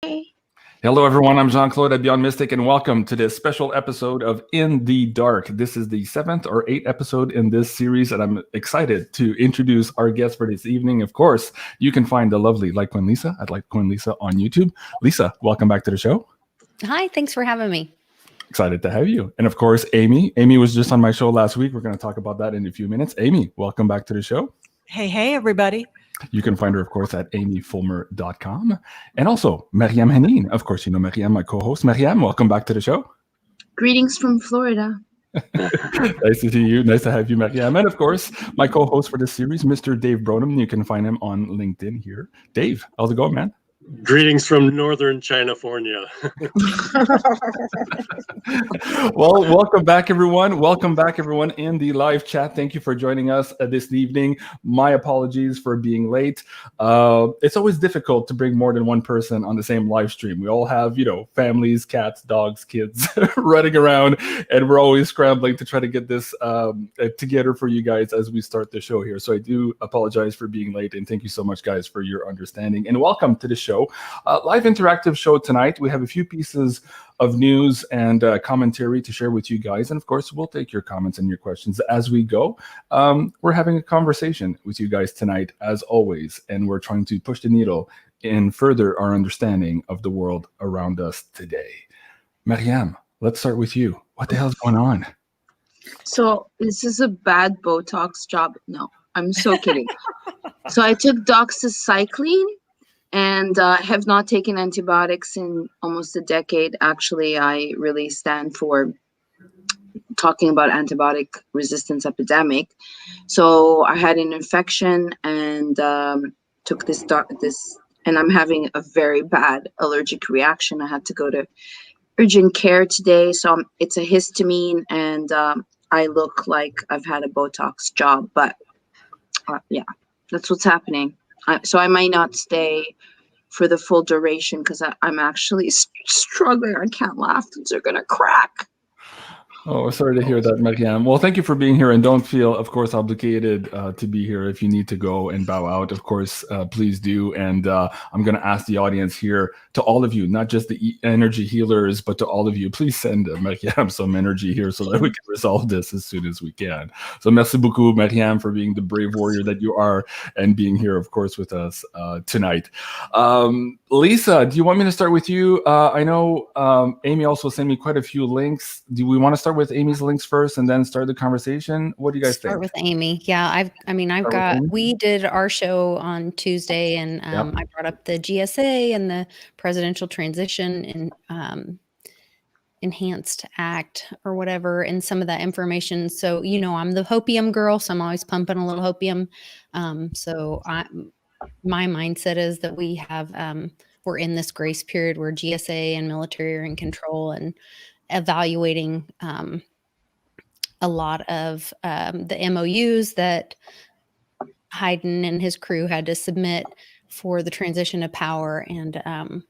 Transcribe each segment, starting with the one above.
Hello, everyone. I'm Jean-Claude at BeyondMystic, and welcome to this special episode of In the Dark. This is the 7th or 8th episode in this series, and I'm excited to introduce our guest for this evening. Of course, you can find the lovely Litecoin Lisa at Litecoin Lisa on YouTube. Lisa, welcome back to the show. Hi, thanks for having me. Excited to have you. And of course, Amy. Amy was just on my show last week. We're going to talk about that in a few minutes. Amy, welcome back to the show. Hey, everybody. You can find her, of course, at amyfulmer.com. And also, Maryam Henein. Of course, you know Maryam, my co-host. Maryam, welcome back to the show. Greetings from Florida. Nice to see you. Nice to have you, Maryam. And of course, my co-host for this series, Mr. Dave Broenen. You can find him on LinkedIn here. Dave, how's it going, man? Greetings from Northern California. Well, welcome back, everyone. Welcome back, everyone, in the live chat. Thank you for joining us this evening. My apologies for being late. It's always difficult to bring more than one person on the same live stream. We all have, families, cats, dogs, kids running around, and we're always scrambling to try to get this together for you guys as we start the show here. So I do apologize for being late, and thank you so much, guys, for your understanding. And welcome to the show. Live interactive show tonight. We have a few pieces of news and commentary to share with you guys. And of course, we'll take your comments and your questions as we go. We're having a conversation with you guys tonight, as always, and we're trying to push the needle and further our understanding of the world around us today. Maryam, let's start with you. What the hell is going on? So this is a bad Botox job. No, I'm so kidding. So I took doxycycline and have not taken antibiotics in almost a decade. Actually, I really stand for talking about antibiotic resistance epidemic. So I had an infection and took this, and I'm having a very bad allergic reaction. I had to go to urgent care today. So it's a histamine, and I look like I've had a Botox job, but yeah, that's what's happening. So I might not stay for the full duration because I'm actually struggling. I can't laugh because they're going to crack. Oh, sorry to hear that, Maryam. Well, thank you for being here, and don't feel, of course, obligated to be here. If you need to go and bow out, of course, please do. And I'm going to ask the audience here, to all of you, not just the energy healers, but to all of you, please send Maryam some energy here so that we can resolve this as soon as we can. So merci beaucoup, Maryam, for being the brave warrior that you are and being here, of course, with us tonight. Lisa, do you want me to start with you? I know Amy also sent me quite a few links. Do we want to start with Amy's links first and then start the conversation? What do you guys think? Start with Amy. Yeah, we did our show on Tuesday, and I brought up the GSA and the presidential transition and enhanced act or whatever, and some of that information. So, I'm the hopium girl, so I'm always pumping a little hopium. My mindset is that we have, we're in this grace period where GSA and military are in control and evaluating a lot of the MOUs that Hayden and his crew had to submit for the transition of power. And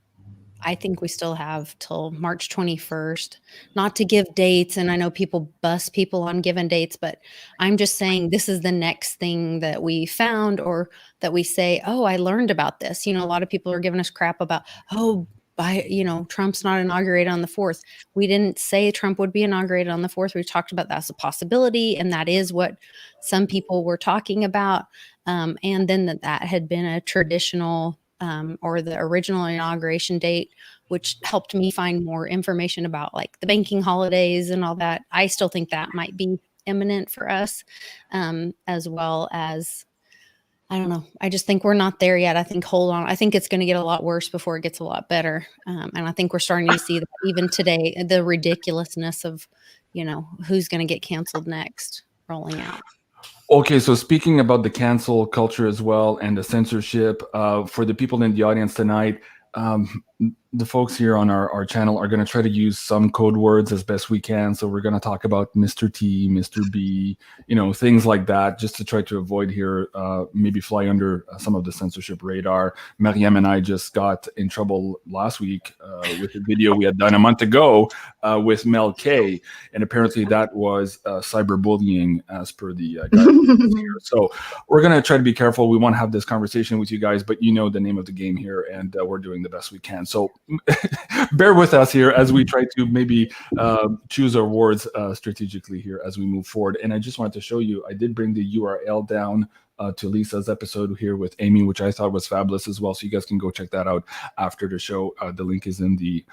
I think we still have till March 21st, not to give dates. And I know people bust people on given dates, but I'm just saying this is the next thing that we found, or that we say, oh, I learned about this. A lot of people are giving us crap about, Trump's not inaugurated on the 4th. We didn't say Trump would be inaugurated on the 4th. We talked about that's a possibility. And that is what some people were talking about. And then that had been a traditional or the original inauguration date, which helped me find more information about like the banking holidays and all that. I still think that might be imminent for us, as well as, I don't know. I just think we're not there yet. I think, hold on. I think it's going to get a lot worse before it gets a lot better. And I think we're starting to see that even today, the ridiculousness of, who's going to get canceled next rolling out. Okay, so speaking about the cancel culture as well and the censorship, for the people in the audience tonight, the folks here on our channel are going to try to use some code words as best we can. So we're going to talk about Mr. T, Mr. B, things like that, just to try to avoid here, maybe fly under some of the censorship radar. Maryam and I just got in trouble last week with a video we had done a month ago with Mel K, and apparently that was cyberbullying as per the guidelines here. So we're going to try to be careful. We want to have this conversation with you guys, but you know the name of the game here, and we're doing the best we can. So bear with us here as we try to maybe choose our words strategically here as we move forward. And I just wanted to show you, I did bring the URL down to Lisa's episode here with Amy, which I thought was fabulous as well. So you guys can go check that out after the show. The link is in the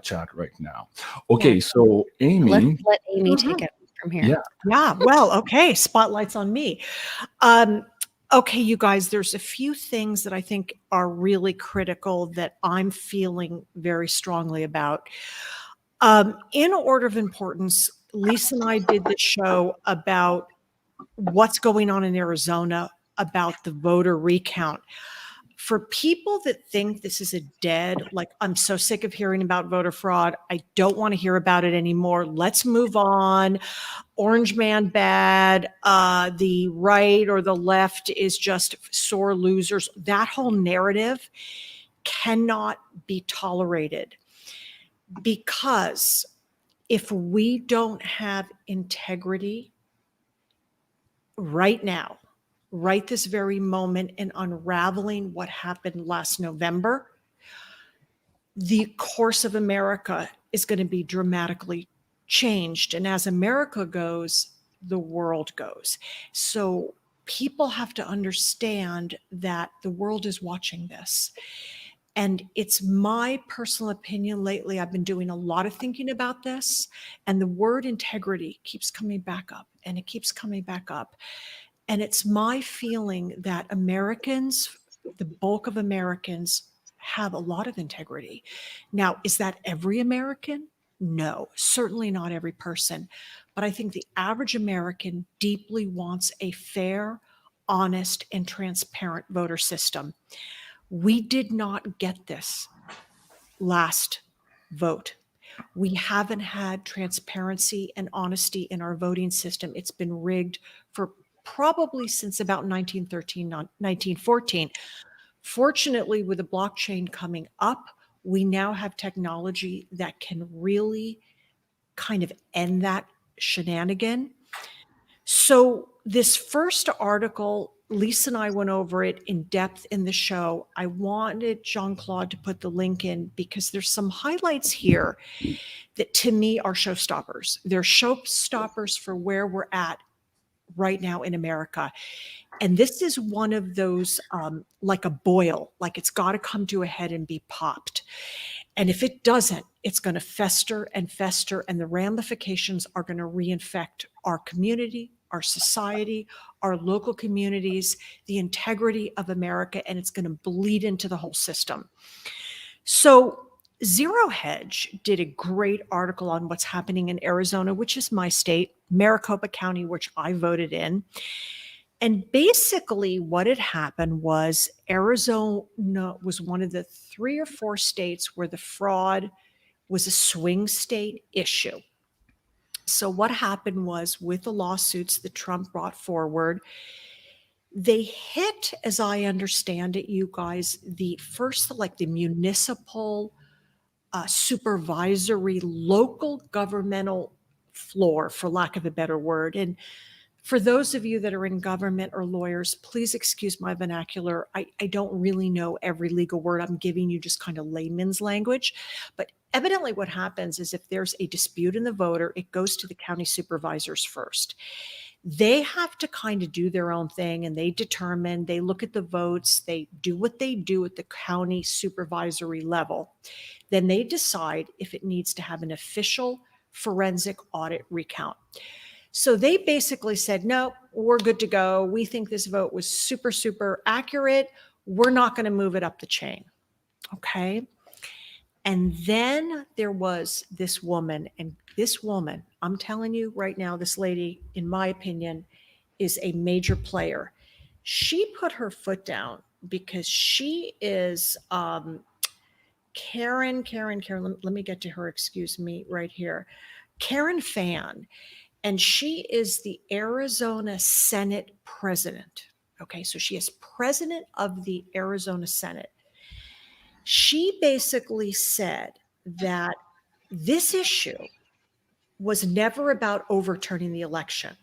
chat right now. Okay, so Amy. Let Amy take it from here. Yeah. Well, okay. Spotlight's on me. Okay, you guys, there's a few things that I think are really critical that I'm feeling very strongly about. In order of importance, Lisa and I did the show about what's going on in Arizona about the voter recount. For people that think this is a dead, like, I'm so sick of hearing about voter fraud, I don't want to hear about it anymore, let's move on, orange man bad, the right or the left is just sore losers, that whole narrative cannot be tolerated. Because if we don't have integrity right now, right this very moment, in unraveling what happened last November, the course of America is going to be dramatically changed. And as America goes, the world goes. So people have to understand that the world is watching this. And it's my personal opinion lately, I've been doing a lot of thinking about this, and the word integrity keeps coming back up, and it keeps coming back up. And it's my feeling that Americans, the bulk of Americans, have a lot of integrity. Now, is that every American? No, certainly not every person. But I think the average American deeply wants a fair, honest, and transparent voter system. We did not get this last vote. We haven't had transparency and honesty in our voting system. It's been rigged for probably since about 1913, 1914. Fortunately, with the blockchain coming up, we now have technology that can really kind of end that shenanigan. So this first article, Lisa and I went over it in depth in the show. I wanted Jean-Claude to put the link in because there's some highlights here that to me are showstoppers. They're showstoppers for where we're at right now in America. And this is one of those, like a boil, like it's got to come to a head and be popped. And if it doesn't, it's going to fester, and the ramifications are going to reinfect our community, our society, our local communities, the integrity of America, and it's going to bleed into the whole system. So Zero Hedge did a great article on what's happening in Arizona, which is my state, Maricopa County, which I voted in. And basically what had happened was Arizona was one of the 3 or 4 states where the fraud was a swing state issue. So what happened was, with the lawsuits that Trump brought forward, they hit, as I understand it, you guys, the first, like the municipal supervisory local governmental floor, for lack of a better word. And for those of you that are in government or lawyers, please excuse my vernacular. I don't really know every legal word. I'm giving you just kind of layman's language. But evidently what happens is, if there's a dispute in the voter, it goes to the county supervisors first. They have to kind of do their own thing, and they determine, they look at the votes, they do what they do at the county supervisory level. Then they decide if it needs to have an official forensic audit recount. So they basically said, no, we're good to go. We think this vote was super, super accurate. We're not going to move it up the chain. Okay. And then there was this woman, and this woman, I'm telling you right now, this lady, in my opinion, is a major player. She put her foot down because she is Karen, let me get to her, excuse me, right here. Karen Fan, and she is the Arizona Senate president. Okay, so she is president of the Arizona Senate. She basically said that this issue was never about overturning the election.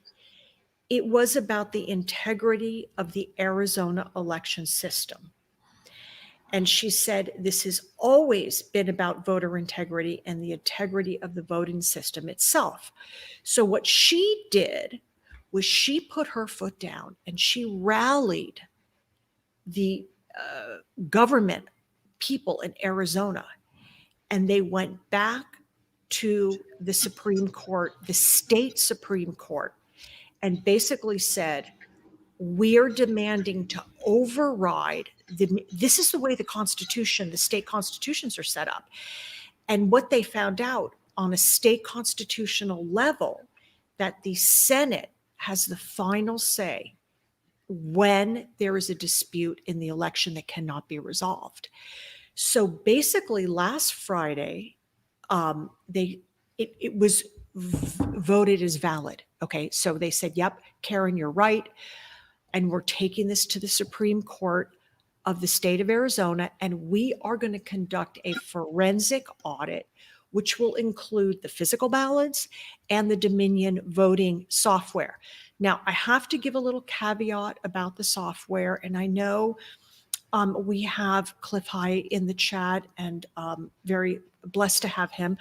It was about the integrity of the Arizona election system. And she said this has always been about voter integrity and the integrity of the voting system itself. So what she did was she put her foot down and she rallied the government people in Arizona, and they went back to the Supreme Court, the state Supreme Court, and basically said, we're demanding to override this is the way the Constitution, the state constitutions are set up. And what they found out on a state constitutional level, that the Senate has the final say when there is a dispute in the election that cannot be resolved. So basically last Friday, it was voted as valid. Okay, so they said, yep, Karen, you're right. And we're taking this to the Supreme Court of the state of Arizona, and we are going to conduct a forensic audit, which will include the physical ballots and the Dominion voting software. Now, I have to give a little caveat about the software, and I know we have Cliff High in the chat, and very blessed to have him.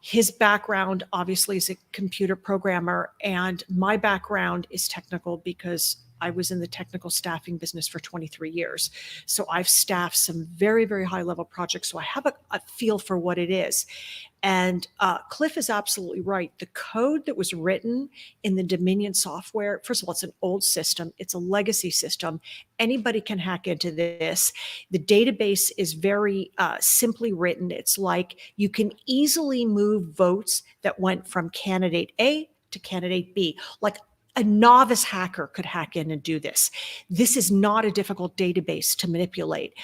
His background obviously is a computer programmer, and my background is technical because I was in the technical staffing business for 23 years. So I've staffed some very, very high level projects. So I have a feel for what it is. And Cliff is absolutely right. The code that was written in the Dominion software, first of all, it's an old system. It's a legacy system. Anybody can hack into this. The database is very simply written. It's like you can easily move votes that went from candidate A to candidate B. Like a novice hacker could hack in and do this. This is not a difficult database to manipulate.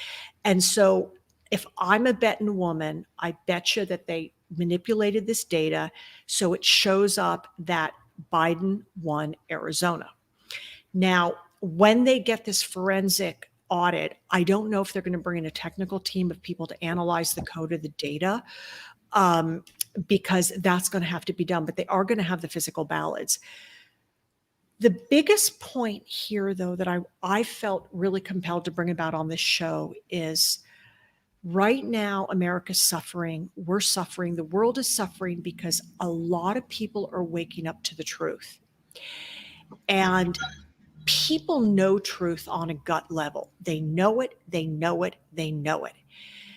And so if I'm a betting woman, I bet you that they manipulated this data so it shows up that Biden won Arizona. Now, when they get this forensic audit, I don't know if they're going to bring in a technical team of people to analyze the code of the data, because that's going to have to be done, but they are going to have the physical ballots. The biggest point here, though, that I felt really compelled to bring about on this show is right now, America's suffering. We're suffering. The world is suffering because a lot of people are waking up to the truth. And people know truth on a gut level. They know it, they know it, they know it.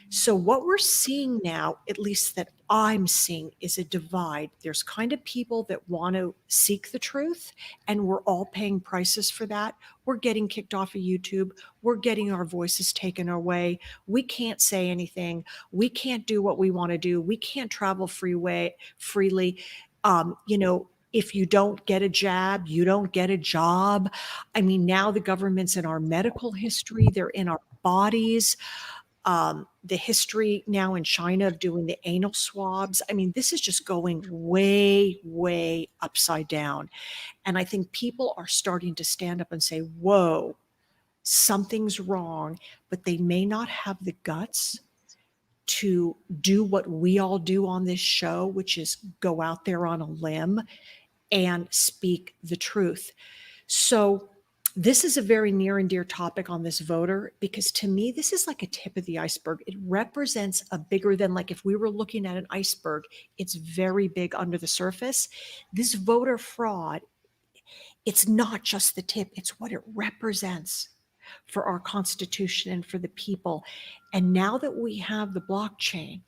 So what we're seeing now, at least that I'm seeing, is a divide. There's kind of people that want to seek the truth, and we're all paying prices for that. We're getting kicked off of YouTube. We're getting our voices taken away. We can't say anything. We can't do what we want to do. We can't travel freely. If you don't get a jab, you don't get a job. I mean, now the government's in our medical history. They're in our bodies. The history now in China of doing the anal swabs. I mean, this is just going way, way upside down. And I think people are starting to stand up and say, whoa, something's wrong, but they may not have the guts to do what we all do on this show, which is go out there on a limb and speak the truth. So this is a very near and dear topic on this voter, because to me, this is like a tip of the iceberg. It represents a bigger than, like if we were looking at an iceberg, it's very big under the surface. This voter fraud, it's not just the tip, it's what it represents for our Constitution and for the people. And now that we have the blockchain,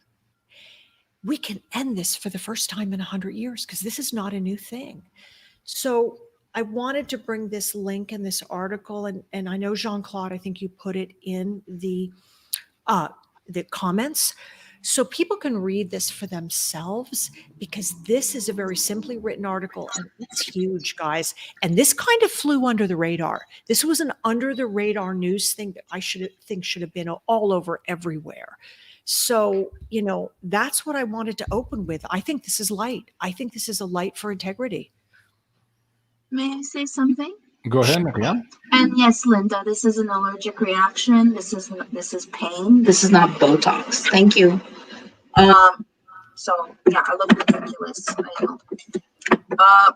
we can end this for the first time in 100 years, because this is not a new thing. So I wanted to bring this link in this article, and I know Jean-Claude, I think you put it in the comments, so people can read this for themselves, because this is a very simply written article, and it's huge, guys. And this kind of flew under the radar. This was an under the radar news thing that I should have been all over everywhere, So, that's what I wanted to open with. I think this is light. I think this is a light for integrity. May I say something? Go ahead, Maryam. And yes, Linda, this is an allergic reaction. This is pain. This is not Botox. Thank you. So yeah, I look ridiculous. I know.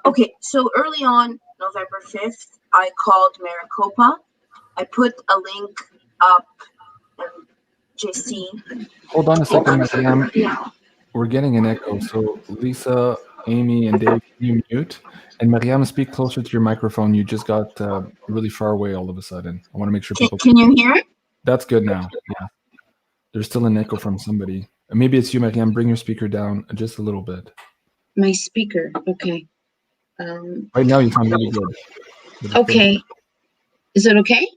Okay, so early on November 5th, I called Maricopa. I put a link up. JC. Hold on a second, Maryam. Yeah. We're getting an echo. So Lisa, Amy, and Dave, can you mute? And Maryam, speak closer to your microphone. You just got really far away all of a sudden. I want to make sure people... Can you hear it? That's good now. Yeah. There's still an echo from somebody. Maybe it's you, Maryam. Bring your speaker down just a little bit. My speaker. Okay. Right now you sound really good. Okay. Is it okay?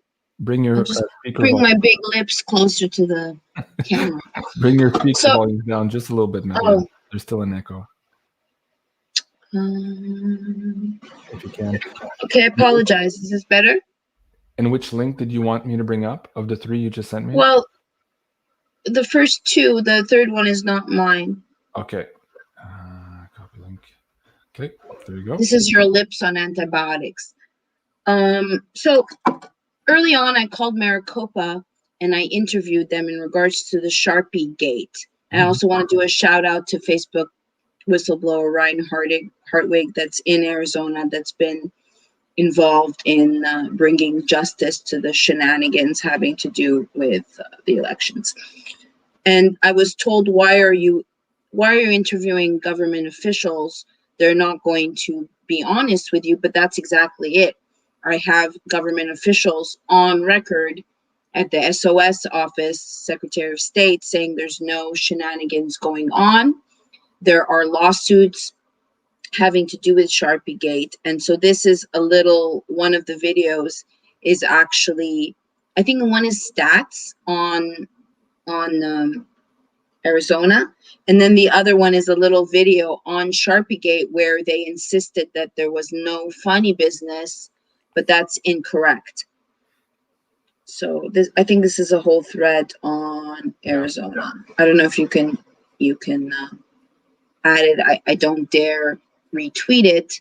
Bring your speaker bring volume. my big lips closer to the camera. Bring your speaker volume down just a little bit, Maryam. There's still an echo. If you can. Okay, I apologize. Is this better? And which link did you want me to bring up of the three you just sent me? Well, the first two. The third one is not mine. Okay. Copy link. Okay, there you go. This is your lips on antibiotics. So early on, I called Maricopa and I interviewed them in regards to the Sharpie gate. I also want to do a shout out to Facebook whistleblower Ryan Hartwig that's in Arizona that's been involved in bringing justice to the shenanigans having to do with the elections. And I was told, why are you interviewing government officials? They're not going to be honest with you, but that's exactly it. I have government officials on record at the SOS office, Secretary of State, saying there's no shenanigans going on. There are lawsuits having to do with Sharpie Gate. And so this is one of the videos is actually, I think one is stats on Arizona. And then the other one is a little video on Sharpie Gate where they insisted that there was no funny business, but that's incorrect. So I think this is a whole thread on Arizona. I don't know if you can add it. I don't dare retweet it.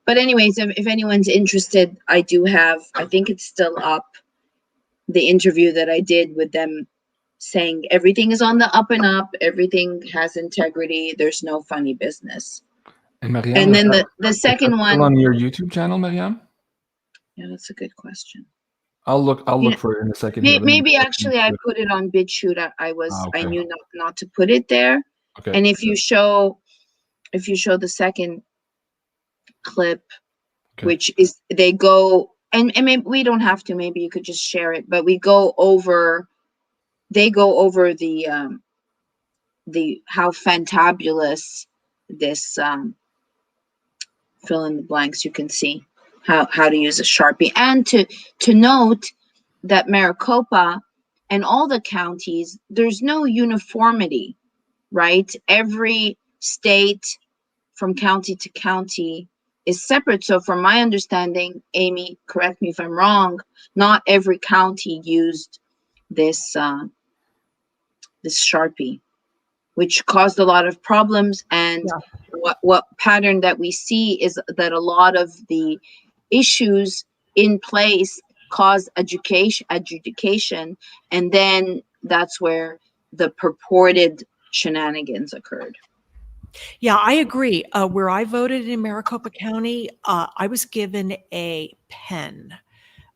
But anyways, if anyone's interested, I do have, I think it's still up, the interview that I did with them saying everything is on the up and up, everything has integrity, there's no funny business. And Maryam, and then the second one on your YouTube channel, Maryam? Yeah, that's a good question. I'll look for it in a second. Maybe actually I put it on BitChute. I knew not to put it there. Okay. And if you show the second clip, which is they go and maybe we don't have to, maybe you could just share it, but they go over the how fantabulous this fill in the blanks, you can see how to use a Sharpie, and to note that Maricopa and all the counties, there's no uniformity, right? Every state from county to county is separate. So from my understanding, Amy, correct me if I'm wrong, not every county used this Sharpie, which caused a lot of problems. And what pattern that we see is that a lot of the issues in place cause adjudication, and then that's where the purported shenanigans occurred. Yeah, I agree. Where I voted in Maricopa County, I was given a pen,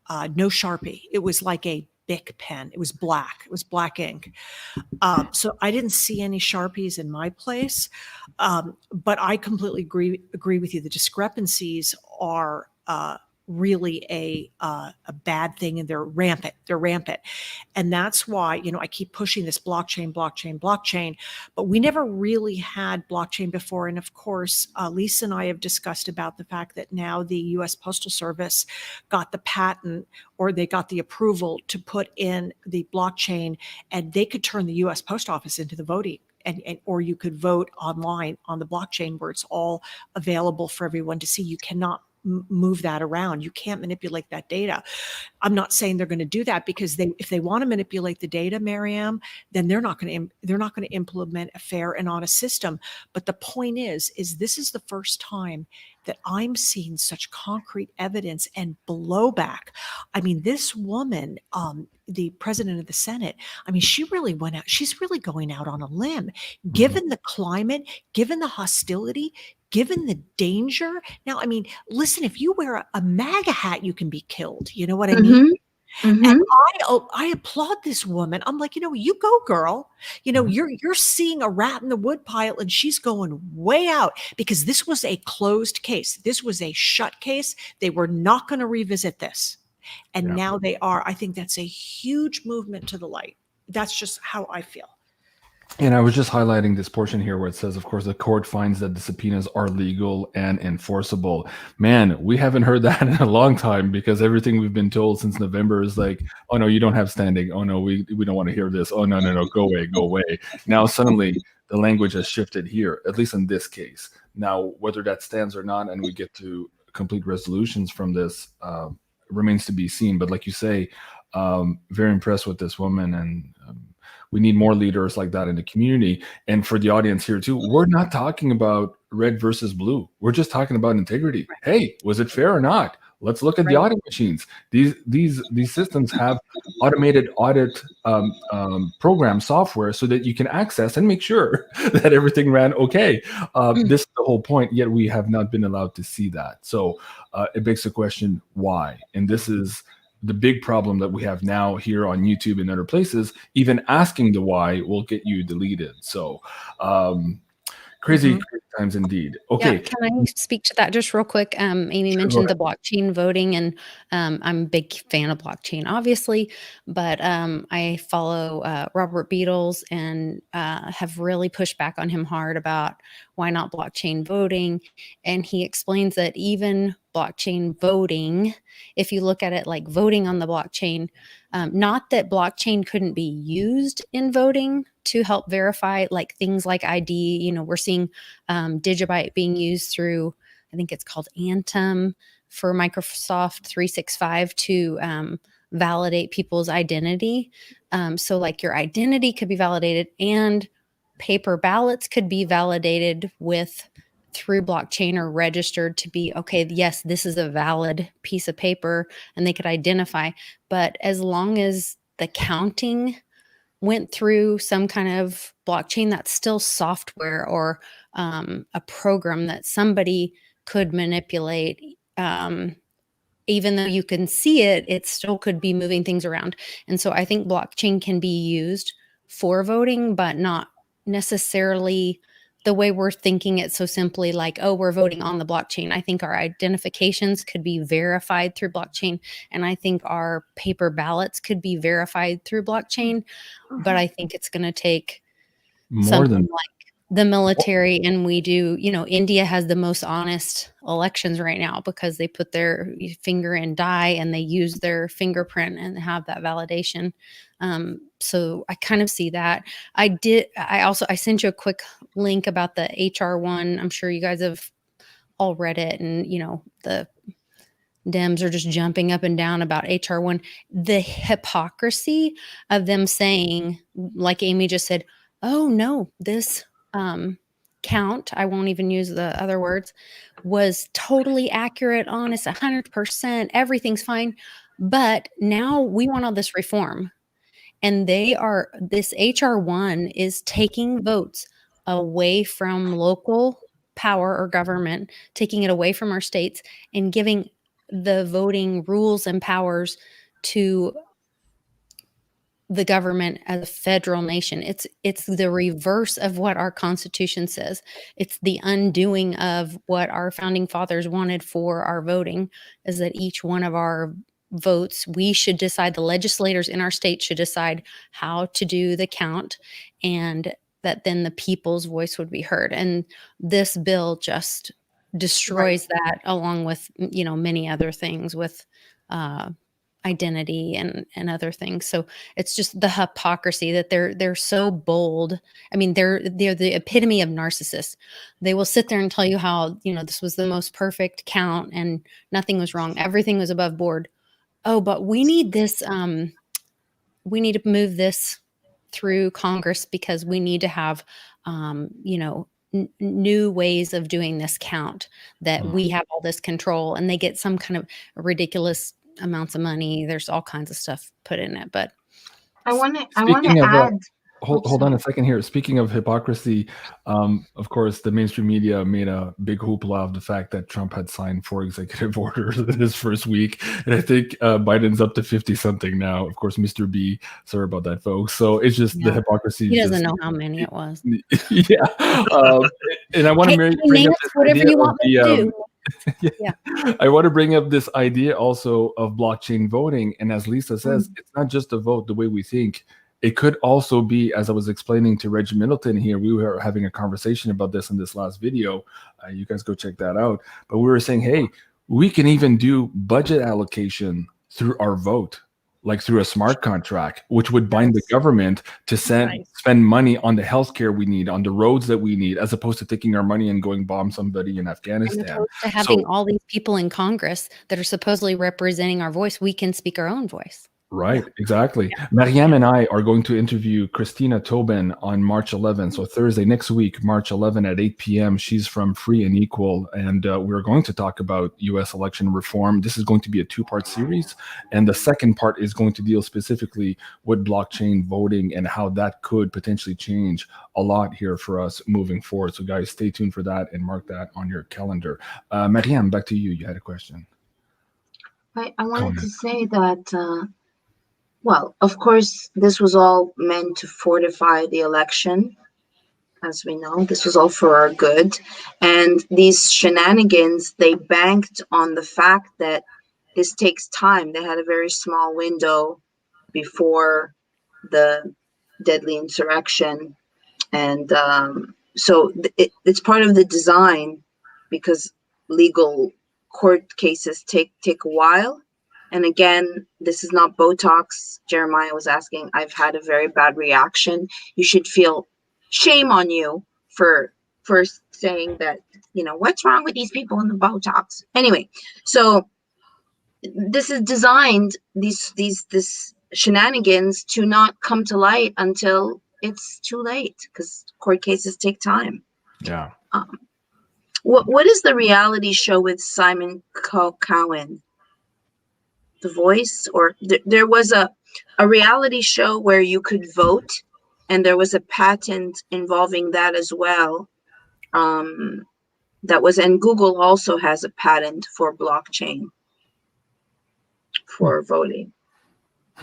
no Sharpie. It was like a Bic pen. It was black. It was black ink. So I didn't see any Sharpies in my place. But I completely agree with you. The discrepancies are really a bad thing, and they're rampant. And that's why, I keep pushing this blockchain, but we never really had blockchain before. And of course, Lisa and I have discussed about the fact that now the US Postal Service got the patent, or they got the approval to put in the blockchain, and they could turn the US Post Office into the voting. Or you could vote online on the blockchain where it's all available for everyone to see. You cannot move that around. You can't manipulate that data. I'm not saying they're going to do that, because if they want to manipulate the data, Maryam, then they're not going to implement a fair and honest system. But the point is this is the first time that I'm seeing such concrete evidence and blowback. I mean, this woman, the president of the Senate, I mean, she really went out. She's really going out on a limb, given the climate, given the hostility, given the danger. Now, I mean, listen, if you wear a MAGA hat, you can be killed. You know what I mean? And I applaud this woman. I'm like, you go, girl. You're seeing a rat in the woodpile, and she's going way out, because this was a closed case. This was a shut case. They were not going to revisit this. And now they are. I think that's a huge movement to the light. That's just how I feel. And I was just highlighting this portion here where it says, of course, the court finds that the subpoenas are legal and enforceable. Man, we haven't heard that in a long time, because everything we've been told since November is like, oh, no, you don't have standing. Oh, no, we don't want to hear this. Oh, no, go away, go away. Now, suddenly, the language has shifted here, at least in this case. Now, whether that stands or not, and we get to complete resolutions from this, remains to be seen. But like you say, very impressed with this woman, and we need more leaders like that in the community. And for the audience here too, we're not talking about red versus blue. We're just talking about integrity. Hey, was it fair or not? Let's look at the audit machines. These systems have automated audit program software so that you can access and make sure that everything ran okay. This is the whole point, yet we have not been allowed to see that. So it begs the question, why? And this is the big problem that we have now here on YouTube and other places. Even asking the why will get you deleted. So crazy times indeed. Okay. Yeah, can I speak to that just real quick? Amy mentioned the blockchain voting, and I'm a big fan of blockchain, obviously, but I follow Robert Beatles and have really pushed back on him hard about why not blockchain voting. And he explains that even blockchain voting, if you look at it like voting on the blockchain, not that blockchain couldn't be used in voting to help verify like things like ID. We're seeing Digibyte being used through, I think it's called Anthem for Microsoft 365 to validate people's identity. So like your identity could be validated, and paper ballots could be validated through blockchain or registered to be, okay, yes, this is a valid piece of paper, and they could identify. But as long as the counting went through some kind of blockchain, that's still software or a program that somebody could manipulate. Even though you can see it, it still could be moving things around. And so I think blockchain can be used for voting, but not necessarily the way we're thinking it so simply, like, oh, we're voting on the blockchain. I think our identifications could be verified through blockchain, and I think our paper ballots could be verified through blockchain. But I think it's going to take more than like the military, and we do, India has the most honest elections right now because they put their finger in dye and they use their fingerprint and have that validation. So I kind of see that. I sent you a quick link about the HR1. I'm sure you guys have all read it, and the Dems are just jumping up and down about HR1. The hypocrisy of them saying, like Amy just said, oh no, this count, I won't even use the other words, was totally accurate, honest, 100%, everything's fine. But now we want all this reform. And this HR1 is taking votes away from local power or government, taking it away from our states and giving the voting rules and powers to the government as a federal nation. It's the reverse of what our Constitution says. It's the undoing of what our founding fathers wanted for our voting, is that each one of our votes, we should decide, the legislators in our state should decide how to do the count, and that then the people's voice would be heard. And this bill just destroys that, along with, many other things with, identity and other things. So it's just the hypocrisy that they're so bold. I mean, they're the epitome of narcissists. They will sit there and tell you how, this was the most perfect count and nothing was wrong. Everything was above board. Oh, but we need this, we need to move this through Congress because we need to have, new ways of doing this count, that we have all this control, and they get some kind of ridiculous amounts of money. There's all kinds of stuff put in it, but I want to Speaking of, add. hold on a second here. Speaking of hypocrisy, of course, the mainstream media made a big hoopla of the fact that Trump had signed 4 executive orders in his first week. And I think Biden's up to 50 something now. Of course, Mr. B, sorry about that, folks. So it's just the hypocrisy. he doesn't know how many it was. Yeah. And I want to bring up this whatever idea you want me to do. Yeah. I want to bring up this idea also of blockchain voting. And as Lisa says, it's not just a vote the way we think. It could also be, as I was explaining to Reggie Middleton here, we were having a conversation about this in this last video. You guys go check that out. But we were saying, hey, we can even do budget allocation through our vote, like through a smart contract, which would bind the government to spend money on the healthcare we need, on the roads that we need, as opposed to taking our money and going bomb somebody in Afghanistan. As opposed to having all these people in Congress that are supposedly representing our voice, we can speak our own voice. Right, exactly. Maryam and I are going to interview Christina Tobin on March 11th, so Thursday next week, March 11 at 8 p.m. She's from Free and Equal, and we're going to talk about U.S. election reform. This is going to be a 2-part series, and the second part is going to deal specifically with blockchain voting and how that could potentially change a lot here for us moving forward. So guys, stay tuned for that and mark that on your calendar. Maryam, back to you. You had a question. I wanted to say that... well, of course, this was all meant to fortify the election. As we know, this was all for our good. And these shenanigans, they banked on the fact that this takes time. They had a very small window before the deadly insurrection. And so it's part of the design, because legal court cases take a while. And again, this is not Botox. Jeremiah was asking, I've had a very bad reaction. You should feel shame on you for saying that, what's wrong with these people in the Botox? Anyway, so this is designed, this shenanigans, to not come to light until it's too late, because court cases take time. Yeah. What is the reality show with Simon Cowen? The Voice, or there was a reality show where you could vote, and there was a patent involving that as well. That was, and Google also has a patent for blockchain for voting.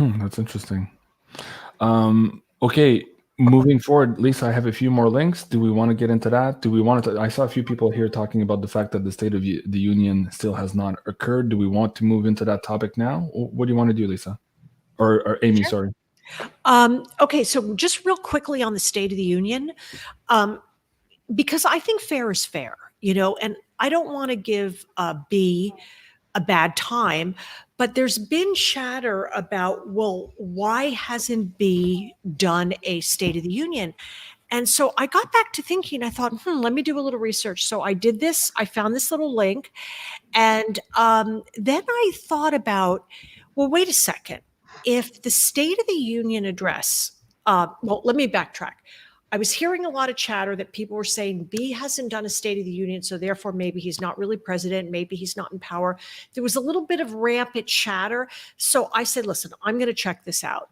That's interesting. Okay, moving forward, Lisa, I have a few more links. Do we want to get into that? Do we want to? I saw a few people here talking about the fact that the State of the Union still has not occurred. Do we want to move into that topic now? What do you want to do, Lisa? Or Amy, sorry. Okay, so just real quickly on the State of the Union, because I think fair is fair, and I don't want to give B a bad time, but there's been chatter about, well, why hasn't B done a State of the Union? And so I got back to thinking, I thought, let me do a little research. So I did this, I found this little link, and then I thought about, well, wait a second. If the State of the Union address, well, let me backtrack. I was hearing a lot of chatter that people were saying B hasn't done a State of the Union, so therefore maybe he's not really president, maybe he's not in power. There was a little bit of rampant chatter. So I said, listen, I'm going to check this out.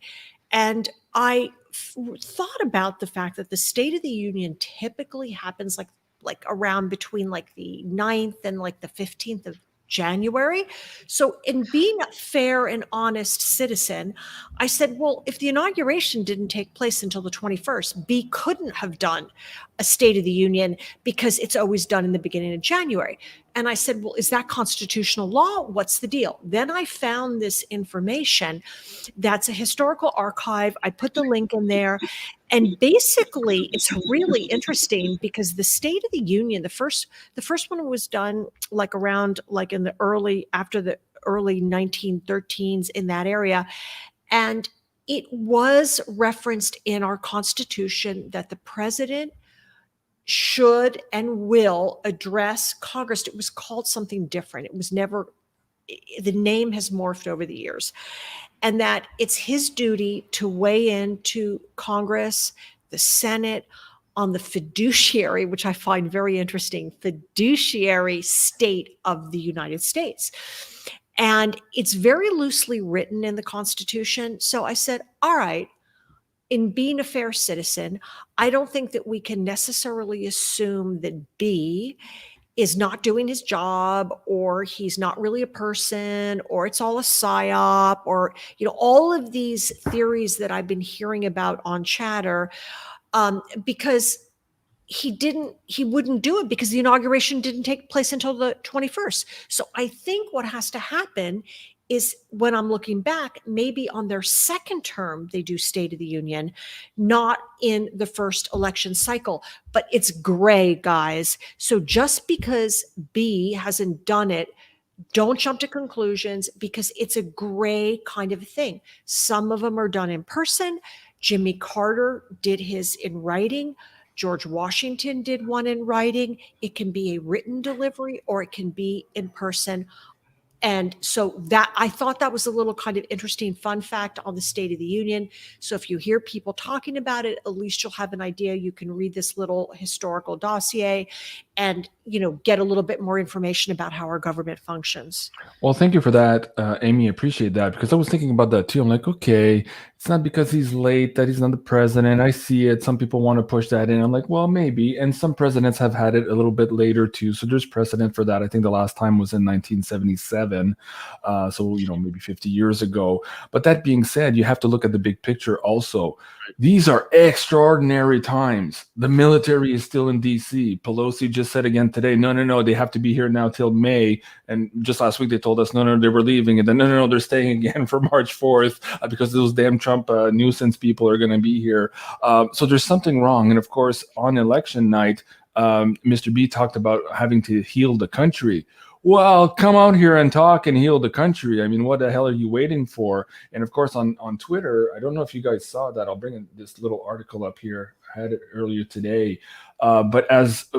And I thought about the fact that the State of the Union typically happens like around between like the 9th and like the 15th of January. So in being a fair and honest citizen, I said, well, if the inauguration didn't take place until the 21st, B couldn't have done a State of the Union because it's always done in the beginning of January. And I said, well, is that constitutional law? What's the deal? Then I found this information that's a historical archive. I put the link in there. And basically, it's really interesting because the State of the Union, the first one was done like around like in the early, after the early 1913s in that area. And it was referenced in our Constitution that the president should and will address Congress. It was called something different. It was never, the name has morphed over the years. And that it's his duty to weigh in to Congress, the Senate, on the fiduciary, which I find very interesting, fiduciary state of the United States. And it's very loosely written in the Constitution. So I said, all right, in being a fair citizen, I don't think that we can necessarily assume that B is not doing his job, or he's not really a person, or it's all a psyop, or, you know, all of these theories that I've been hearing about on Chatter, because he wouldn't do it because the inauguration didn't take place until the 21st. So I think what has to happen is, when I'm looking back, maybe on their second term, they do State of the Union, not in the first election cycle. But it's gray, guys. So just because B hasn't done it, don't jump to conclusions, because it's a gray kind of thing. Some of them are done in person. Jimmy Carter did his in writing. George Washington did one in writing. It can be a written delivery, or it can be in person. And so that, I thought that was a little kind of interesting fun fact on the State of the Union. So if you hear people talking about it, at least you'll have an idea. You can read this little historical dossier and, you know, get a little bit more information about how our government functions. Well, thank you for that, Amy. Appreciate that, because I was thinking about that too. I'm like, okay, it's not because he's late that he's not the president. I see it. Some people want to push that in. I'm like, well, maybe. And some presidents have had it a little bit later too. So there's precedent for that. I think the last time was in 1977. So, you know, maybe 50 years ago. But that being said, you have to look at the big picture also. These are extraordinary times. The military is still in DC. Pelosi just said again today, no, they have to be here now till May. And just last week they told us, no, they were leaving. And then, no, they're staying again for March 4th because those damn Trump nuisance people are going to be here. So there's something wrong. And of course, on election night, Mr. B talked about having to heal the country. Well, come out here and talk and heal the country. I mean, what the hell are you waiting for? And of course, on Twitter, I don't know if you guys saw that. I'll bring this little article up here. I had it earlier today. But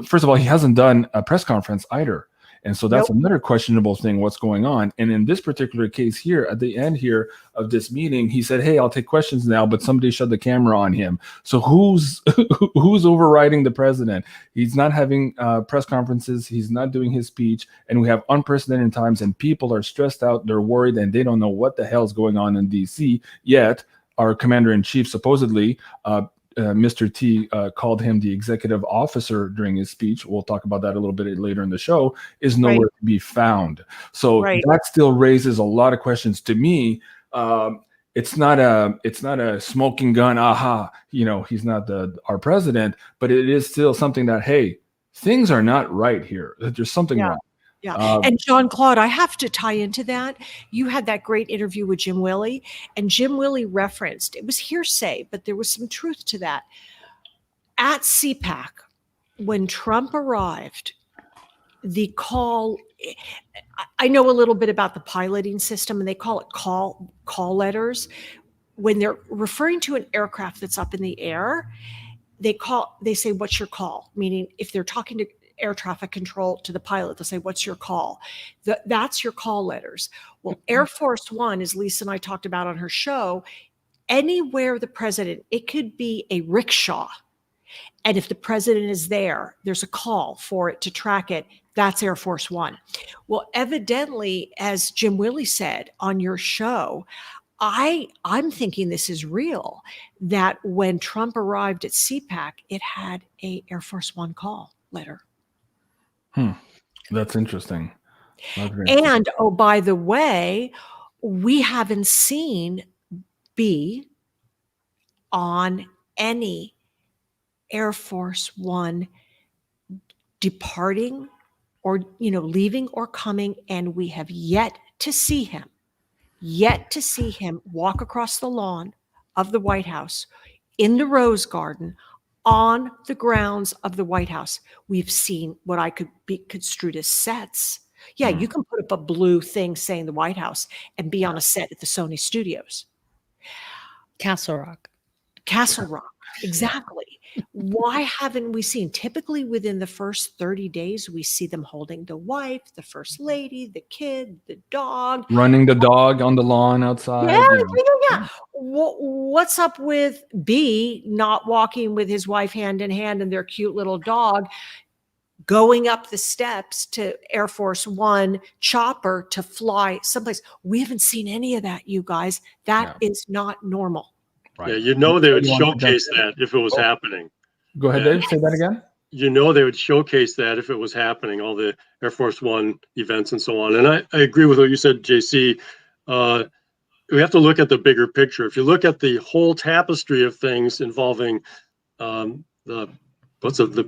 first of all, he hasn't done a press conference either. And so that's another questionable thing, what's going on. And in this particular case here, at the end here of this meeting, he said, hey, I'll take questions now, but somebody shut the camera on him. So who's overriding the president? He's not having press conferences. He's not doing his speech. And we have unprecedented times, and people are stressed out. They're worried, and they don't know what the hell's going on in D.C. Yet our commander-in-chief supposedly Mr. T called him the executive officer during his speech. We'll talk about that a little bit later in the show, is nowhere to be found. So that still raises a lot of questions to me. It's not a smoking gun. Aha, you know, he's not our president, but it is still something that, hey, things are not right here. There's something wrong. Yeah. And Jean-Claude, I have to tie into that. You had that great interview with Jim Willey, and Jim Willey referenced, it was hearsay, but there was some truth to that. At CPAC, when Trump arrived, the call, I know a little bit about the piloting system, and they call it call letters. When they're referring to an aircraft that's up in the air, they say, what's your call? Meaning if they're talking to air traffic control to the pilot, they'll say, what's your call? That's your call letters. Well, Air Force One, as Lisa and I talked about on her show, anywhere the president, it could be a rickshaw. And if the president is there, there's a call for it to track it. That's Air Force One. Well, evidently, as Jim Willey said on your show, I'm thinking this is real, that when Trump arrived at CPAC, it had a Air Force One call letter. That's interesting. And, oh, by the way, we haven't seen B on any Air Force One departing or, leaving or coming, and we have yet to see him walk across the lawn of the White House, in the Rose Garden, on the grounds of the White House. We've seen what I could be construed as sets, Yeah, you can put up a blue thing saying the White House and be on a set at the Sony Studios. Castle Rock. Castle Rock, exactly. Why haven't we seen? Typically within the first 30 days, we see them holding the wife, the first lady, the kid, the dog. Running the dog on the lawn outside. Yeah. What's up with B not walking with his wife hand in hand and their cute little dog, going up the steps to Air Force One chopper to fly someplace? We haven't seen any of that, you guys. That is not normal. Right. Yeah, they would showcase that if it was happening. Go ahead, Dave. Say that again. They would showcase that if it was happening, all the Air Force One events and so on. And I agree with what you said, JC. We have to look at the bigger picture. If you look at the whole tapestry of things involving the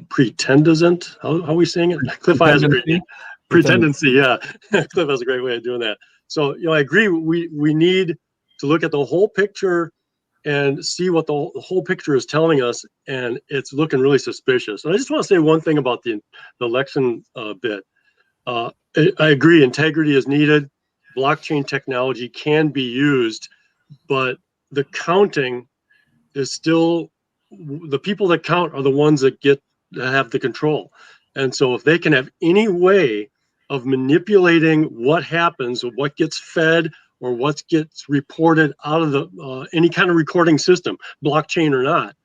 pretendant? How are we saying it? Cliff has a great pretendency. Yeah, Cliff has a great way of doing that. So I agree. We need to look at the whole picture and see what the whole picture is telling us, and it's looking really suspicious. And I just want to say one thing about the election bit. I agree, integrity is needed. Blockchain technology can be used, but the counting is still, the people that count are the ones that have the control. And so if they can have any way of manipulating what happens or what gets fed or what gets reported out of the any kind of recording system, blockchain or not,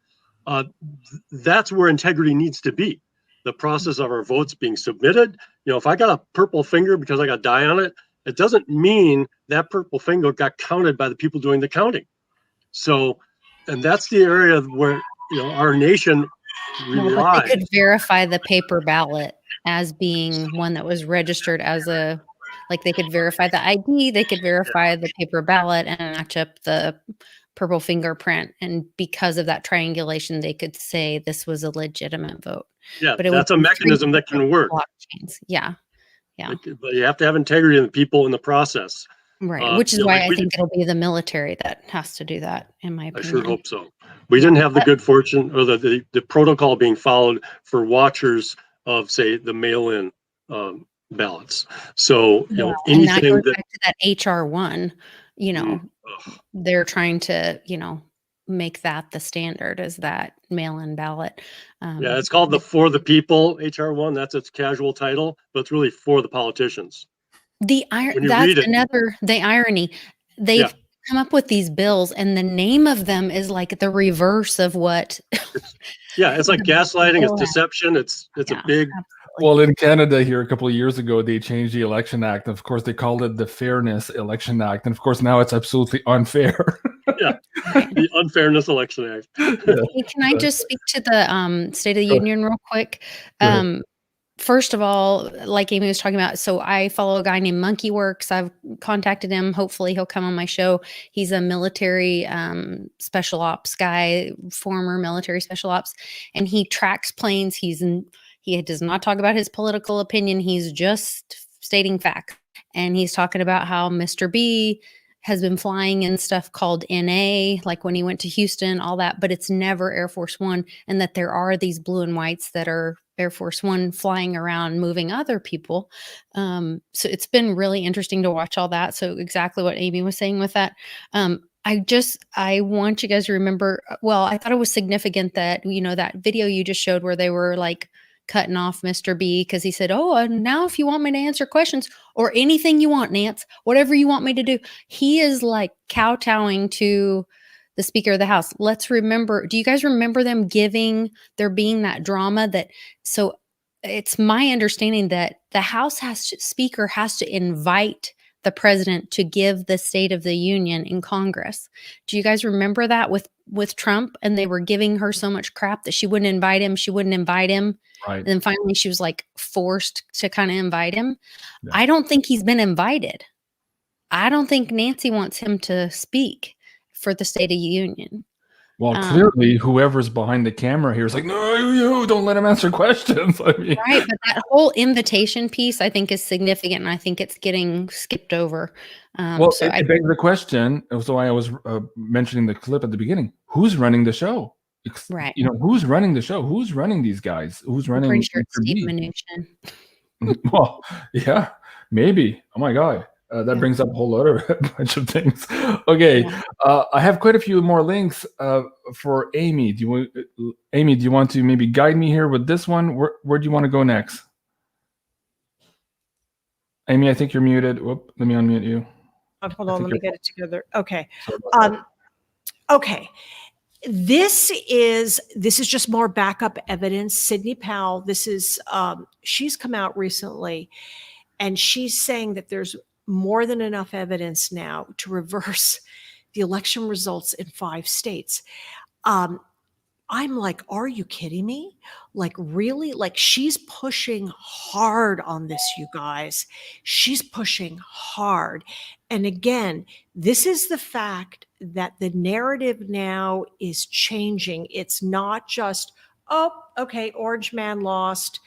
that's where integrity needs to be. The process of our votes being submitted. If I got a purple finger because I got dye on it, it doesn't mean that purple finger got counted by the people doing the counting. So, and that's the area where our nation relies. They could verify the paper ballot as being one that was registered as they could verify the ID, they could verify the paper ballot and match up the purple fingerprint. And because of that triangulation, they could say this was a legitimate vote. Yeah, but that's a mechanism that can work. Blockchains. Yeah. But you have to have integrity in the people in the process. Right, which is why I think it'll be the military that has to do that, in my opinion. I sure hope so. We didn't have the good fortune or the protocol being followed for watchers of, say, the mail-in ballots. So, anything and that goes back to that HR1, they're trying to, make that the standard, is that mail-in ballot. It's called the For the People HR1. That's its casual title, but it's really for the politicians. The irony. They've come up with these bills, and the name of them is like the reverse of what. It's like gaslighting. It's deception. It's a big. Absolutely. Well, in Canada here a couple of years ago, they changed the Election Act. Of course, they called it the Fairness Election Act, and of course now it's absolutely unfair. The Unfairness Election Act. Hey, can I just speak to the State of the Union real quick? First of all, like Amy was talking about, so I follow a guy named Monkey Works. I've contacted him. Hopefully he'll come on my show. He's a military special ops guy, former military special ops, and he tracks planes. He does not talk about his political opinion. He's just stating facts. And he's talking about how Mr. B has been flying in stuff called NA, like when he went to Houston, all that, but it's never Air Force One, and that there are these blue and whites that are Air Force One flying around, moving other people. So it's been really interesting to watch all that. So exactly what Amy was saying with that. I want you guys to remember, I thought it was significant that, that video you just showed where they were like cutting off Mr. B because he said, now if you want me to answer questions or anything you want, Nance, whatever you want me to do, he is like kowtowing to the Speaker of the House. Let's remember, do you guys remember there being that drama so it's my understanding that the House Speaker has to invite the president to give the State of the Union in Congress. Do you guys remember that with Trump? And they were giving her so much crap that she wouldn't invite him. Right. And then finally she was like forced to kind of invite him. Yeah. I don't think he's been invited. I don't think Nancy wants him to speak for the State of the Union. Well, clearly, whoever's behind the camera here is like, no, you don't let him answer questions. I mean. Right, but that whole invitation piece, I think, is significant, and I think it's getting skipped over. It begs the question. So I was mentioning the clip at the beginning. Who's running the show? Right. Who's running the show? Who's running these guys? Who's running? I'm pretty sure it's Steve Mnuchin. Well, yeah. Maybe. Oh my God. That Yeah. brings up a whole other bunch of things. Okay. Yeah. I have quite a few more links for Amy. Amy, do you want to maybe guide me here with this one? Where do you want to go next? Amy, I think you're muted. Whoop, let me unmute you. Hold on, let me get it together. Okay. Sorry about that. Okay. This is just more backup evidence. Sidney Powell, this is she's come out recently and she's saying that there's more than enough evidence now to reverse the election results in 5 states. I'm like, are you kidding me? Like, really? Like, she's pushing hard on this, you guys. She's pushing hard. And again, this is the fact that the narrative now is changing. It's not just, oh, okay, Orange Man lost.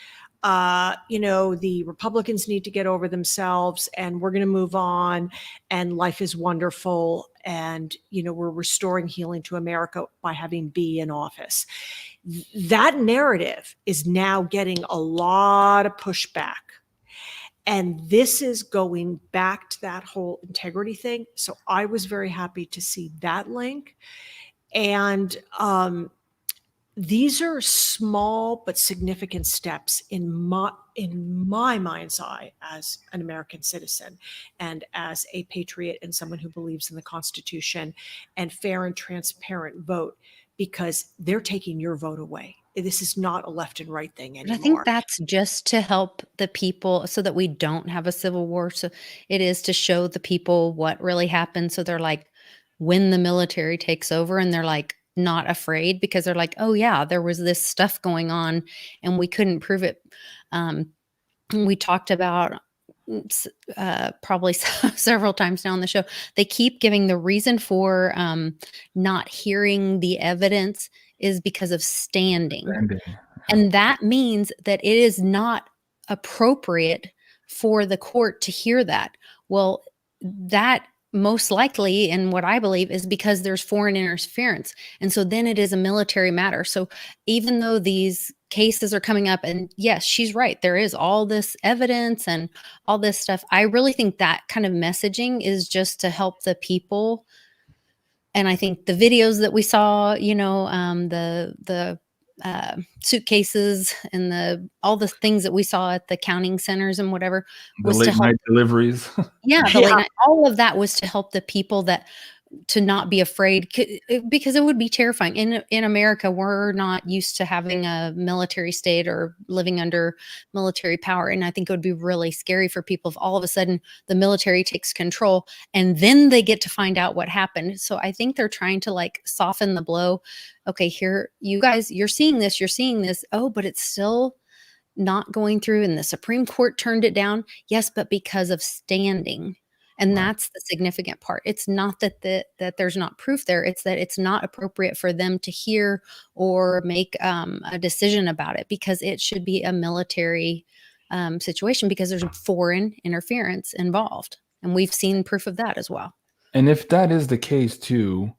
The Republicans need to get over themselves and we're going to move on and life is wonderful. And, we're restoring healing to America by having B in office. That narrative is now getting a lot of pushback. And this is going back to that whole integrity thing. So I was very happy to see that link. And, these are small but significant steps in my mind's eye as an American citizen and as a patriot and someone who believes in the Constitution and fair and transparent vote, because they're taking your vote away. This is not a left and right thing anymore. I think that's just to help the people so that we don't have a civil war. So it is to show the people what really happened. So they're like, when the military takes over and they're like, not afraid because they're like, oh yeah, there was this stuff going on and we couldn't prove it. We talked about probably several times now on the show, they keep giving the reason for not hearing the evidence is because of standing. And that means that it is not appropriate for the court to hear that. Well, that most likely, and what I believe is because there's foreign interference. And so then it is a military matter. So even though these cases are coming up, and yes, she's right, there is all this evidence and all this stuff. I really think that kind of messaging is just to help the people. And I think the videos that we saw, the suitcases and all the things that we saw at the counting centers and whatever was the late to help night deliveries. Yeah, the late night, all of that was to help the people to not be afraid, because it would be terrifying. In America, we're not used to having a military state or living under military power. And I think it would be really scary for people if all of a sudden the military takes control and then they get to find out what happened. So I think they're trying to like soften the blow. Okay, here, you guys, you're seeing this. Oh, but it's still not going through and the Supreme Court turned it down. Yes, but because of standing. And that's the significant part. It's not that there's not proof there. It's that it's not appropriate for them to hear or make a decision about it, because it should be a military situation, because there's foreign interference involved. And we've seen proof of that as well. And if that is the case too,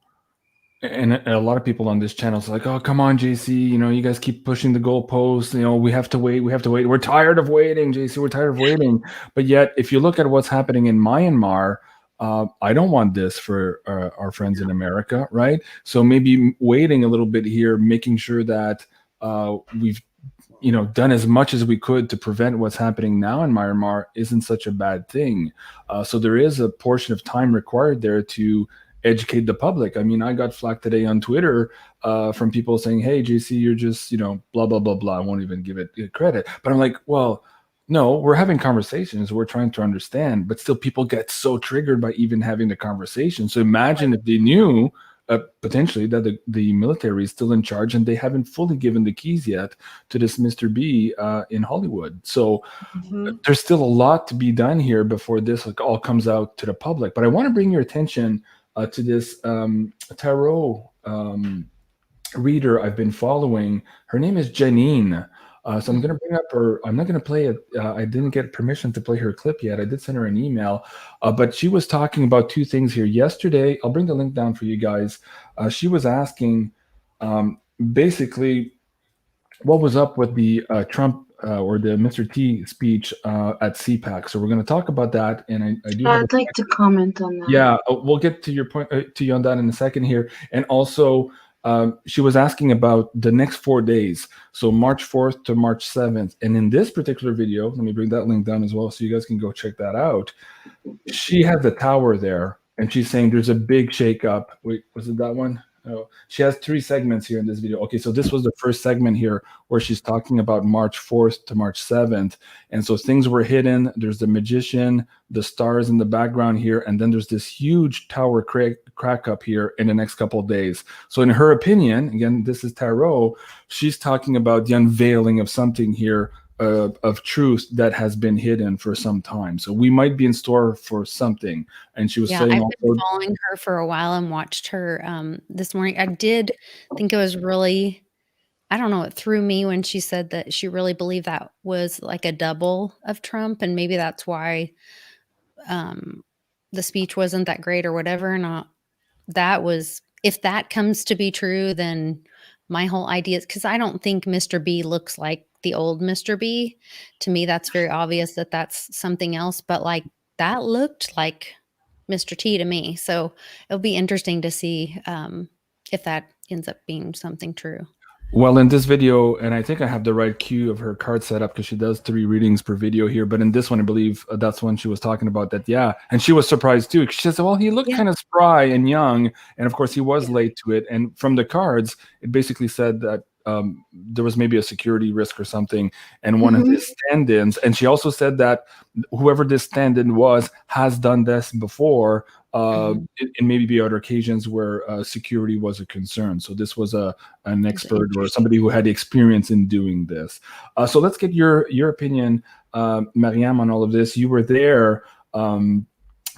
and a lot of people on this channel is like, oh, come on, JC, you guys keep pushing the goalposts. We have to wait. We're tired of waiting, JC. We're tired of waiting. But yet, if you look at what's happening in Myanmar, I don't want this for our friends in America, right? So maybe waiting a little bit here, making sure that we've done as much as we could to prevent what's happening now in Myanmar isn't such a bad thing. So there is a portion of time required there to educate the public. I mean, I got flack today on Twitter from people saying, hey, JC, you're just, blah, blah, blah, blah. I won't even give it credit. But I'm like, well, no, we're having conversations. We're trying to understand. But still, people get so triggered by even having the conversation. So imagine if they knew potentially that the military is still in charge and they haven't fully given the keys yet to this Mr. B in Hollywood. So there's still a lot to be done here before this all comes out to the public. But I want to bring your attention to this tarot reader I've been following. Her name is Janine. So I'm going to bring up her. I'm not going to play it. I didn't get permission to play her clip yet. I did send her an email. But she was talking about two things here. Yesterday, I'll bring the link down for you guys. She was asking basically what was up with the Trump or the Mr. T speech at CPAC. So we're going to talk about that, and I do. I'd like to comment on that. Yeah, we'll get to your point to you on that in a second here, and also. She was asking about the next 4 days, so March 4th to March 7th. And in this particular video, let me bring that link down as well so you guys can go check that out. She has the tower there, and she's saying there's a big shakeup. Wait, was it that one? Oh, she has 3 segments here in this video. Okay, so this was the first segment here where she's talking about March 4th to March 7th. And so things were hidden. There's the magician, the stars in the background here, and then there's this huge tower crack up here in the next couple of days. So in her opinion, again, this is tarot, she's talking about the unveiling of something here of truth that has been hidden for some time. So we might be in store for something. And she was saying I've been also, following her for a while and watched her this morning. I did think it was really, I don't know, it threw me when she said that she really believed that was like a double of Trump, and maybe that's why the speech wasn't that great or whatever. Not that was, if that comes to be true, then my whole idea is, because I don't think Mr. B looks like the old Mr. B. To me, that's very obvious that that's something else, but like that looked like Mr. T to me. So it'll be interesting to see if that ends up being something true. well, in this video, and I think I have the right cue of her card set up because she does 3 readings per video here. But in this one, I believe that's when she was talking about that. Yeah. And she was surprised too. She says, well, he looked kind of spry and young. And of course, he was late to it. And from the cards, it basically said that there was maybe a security risk or something. And one of his stand-ins. And she also said that whoever this stand-in was has done this before. And maybe other occasions where security was a concern. So this was an expert or somebody who had experience in doing this. So let's get your opinion, Maryam, on all of this. You were there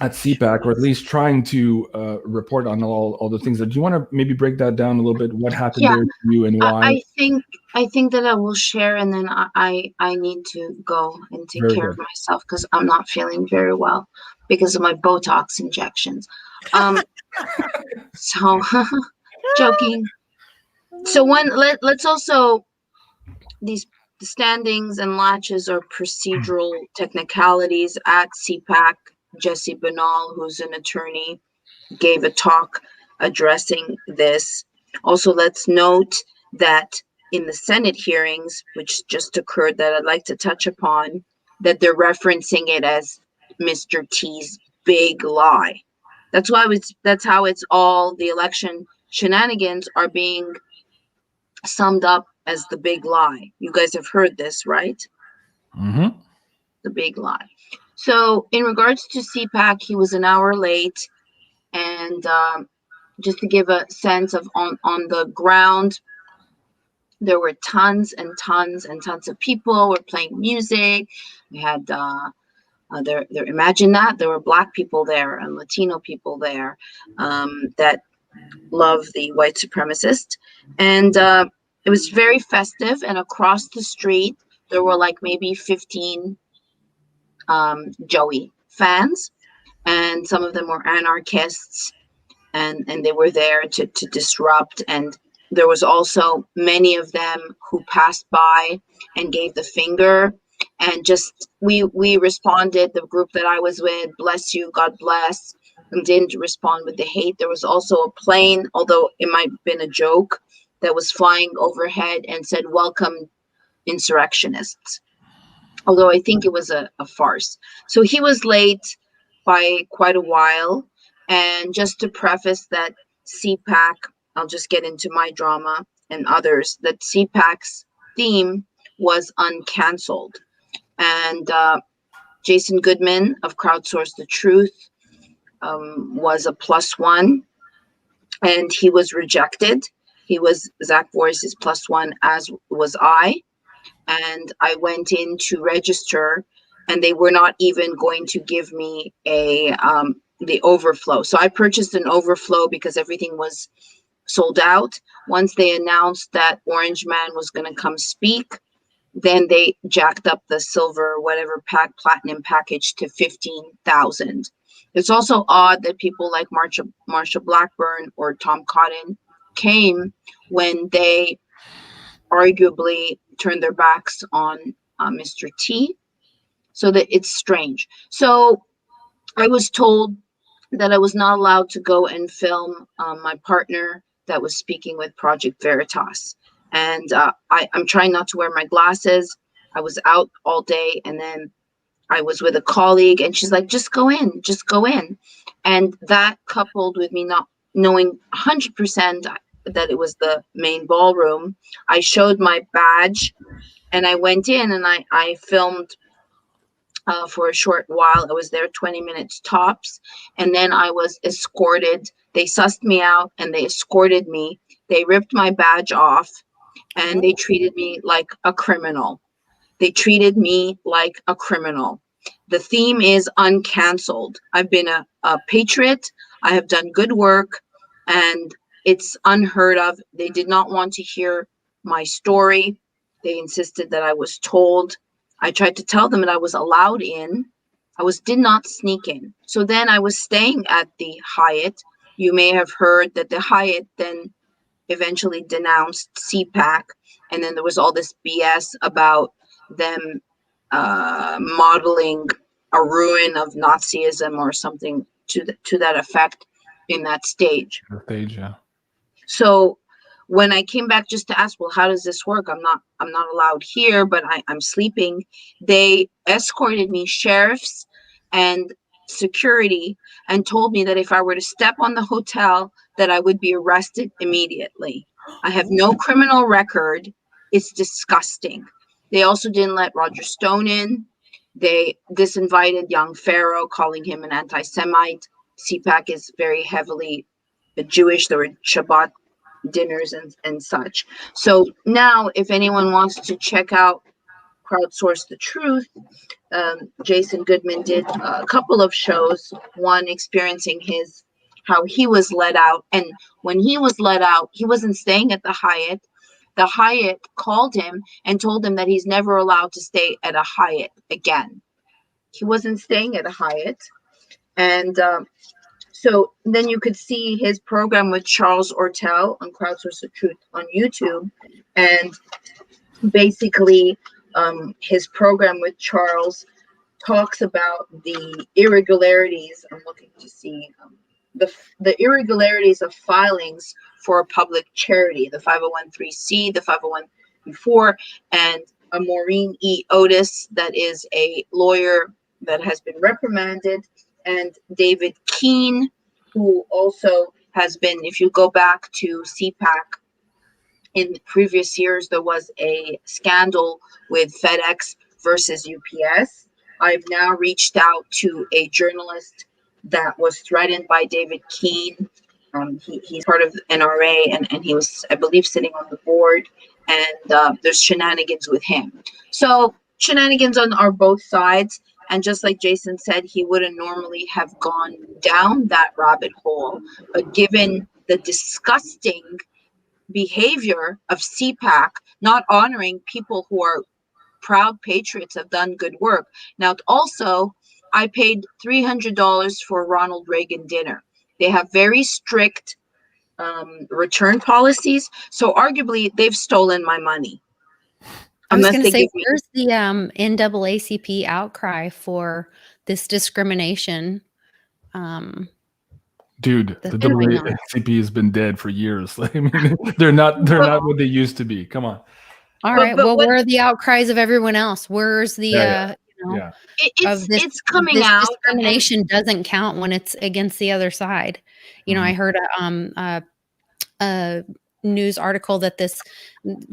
at CPAC, or at least trying to report on all the things. Do you want to maybe break that down a little bit? What happened there to you and why? I think that I will share, and then I need to go and take care of myself because I'm not feeling very well because of my Botox injections. So joking. So let's also, these standings and latches are procedural technicalities at CPAC. Jesse Banal, who's an attorney, gave a talk addressing this. Also, let's note that in the Senate hearings, which just occurred, that I'd like to touch upon, that they're referencing it as Mr. T's big lie. That's how it's all, the election shenanigans are being summed up as the big lie. You guys have heard this, right? Mm-hmm. The big lie. So in regards to CPAC, he was an hour late, and just to give a sense of on the ground, there were tons and tons and tons of people were playing music. We had there imagine that there were Black people there and Latino people there that love the white supremacist, and it was very festive. And across the street, there were like maybe 15 Joey fans, and some of them were anarchists, and they were there to disrupt. And there was also many of them who passed by and gave the finger, and just we responded, the group that I was with, bless you, God bless, and didn't respond with the hate. There was also a plane, although it might have been a joke, that was flying overhead and said, welcome insurrectionists, although I think it was a farce. So he was late by quite a while. And just to preface that CPAC, I'll just get into my drama and others, that CPAC's theme was uncanceled. And Jason Goodman of Crowdsource the Truth was a +1, and he was rejected. He was Zach Voice's +1, as was I. And I went in to register, and they were not even going to give me the overflow. So I purchased an overflow because everything was sold out. Once they announced that Orange Man was going to come speak, then they jacked up the silver, whatever platinum package to 15,000. It's also odd that people like Marsha Blackburn or Tom Cotton came when they arguably turned their backs on Mr. T. So that it's strange. So I was told that I was not allowed to go and film my partner that was speaking with Project Veritas. And I'm trying not to wear my glasses. I was out all day, and then I was with a colleague, and she's like, just go in, just go in. And that, coupled with me not knowing 100% that it was the main ballroom, I showed my badge, and I went in, and I filmed for a short while. I was there 20 minutes tops, and then I was escorted. They sussed me out, and they escorted me. They ripped my badge off, and they treated me like a criminal. They treated me like a criminal. The theme is uncanceled. I've been a patriot. I have done good work, and it's unheard of. They did not want to hear my story. They insisted that I was told. I tried to tell them that I was allowed in. Did not sneak in. So then I was staying at the Hyatt. You may have heard that the Hyatt then eventually denounced CPAC, and then there was all this BS about them modeling a ruin of Nazism or something to that effect in that stage. So when I came back just to ask, well, how does this work? I'm not allowed here, but I'm sleeping. They escorted me, sheriffs and security, and told me that if I were to step on the hotel, that I would be arrested immediately. I have no criminal record. It's disgusting. They also didn't let Roger Stone in. They disinvited young Pharaoh, calling him an anti-Semite. CPAC is very heavily Jewish. There were Shabbat dinners and such. So now, if anyone wants to check out Crowdsource the Truth, Jason Goodman did a couple of shows, one experiencing how he was let out. And when he was let out, he wasn't staying at the Hyatt. The Hyatt called him and told him that he's never allowed to stay at a Hyatt again. He wasn't staying at a Hyatt. And so then you could see his program with Charles Ortel on Crowdsource the Truth on YouTube. And basically, his program with Charles talks about the irregularities. I'm looking to see the irregularities of filings for a public charity, the 501(c), the 501(b)(4), and a Maureen E. Otis, that is a lawyer that has been reprimanded, and David Keene, who also has been, if you go back to CPAC, in previous years, there was a scandal with FedEx versus UPS. I've now reached out to a journalist that was threatened by David Keene. He's part of NRA, and he was, I believe, sitting on the board. And there's shenanigans with him. So shenanigans are both sides. And just like Jason said, he wouldn't normally have gone down that rabbit hole. But given the disgusting behavior of CPAC, not honoring people who are proud patriots, have done good work. Now, also, I paid $300 for Ronald Reagan dinner. They have very strict return policies. So arguably, they've stolen my money. I was going to say, where's the NAACP outcry for this discrimination? Dude, the NAACP has been dead for years. I mean, they're not what they used to be. Come on. All right. Well, where are the outcries of everyone else? Where's the it's coming out. Discrimination doesn't count when it's against the other side. You know, I heard a news article that this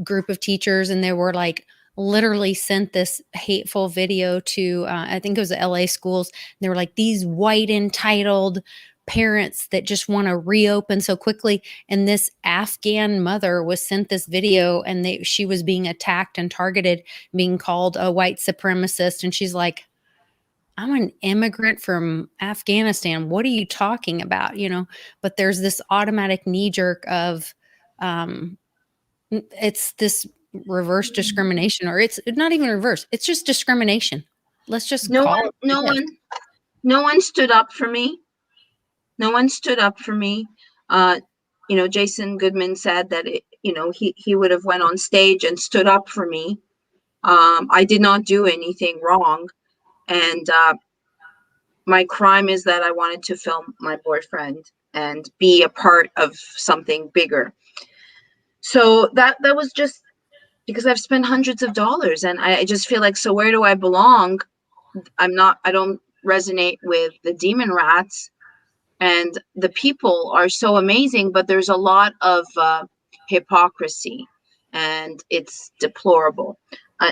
group of teachers, and they were like literally sent this hateful video to I think it was the LA schools. They were like, these white entitled parents that just want to reopen so quickly, and this Afghan mother was sent this video, and she was being attacked and targeted, being called a white supremacist, and she's like, I'm an immigrant from Afghanistan. What are you talking about? You know, but there's this automatic knee jerk of it's this reverse discrimination, or it's not even reverse. It's just discrimination. Let's just no one stood up for me. No one stood up for me. You know, Jason Goodman said that he would have went on stage and stood up for me. I did not do anything wrong. And my crime is that I wanted to film my boyfriend and be a part of something bigger. So that was just because I've spent hundreds of dollars, and I just feel like, so where do I belong? I don't resonate with the demon rats, and the people are so amazing, but there's a lot of hypocrisy, and it's deplorable.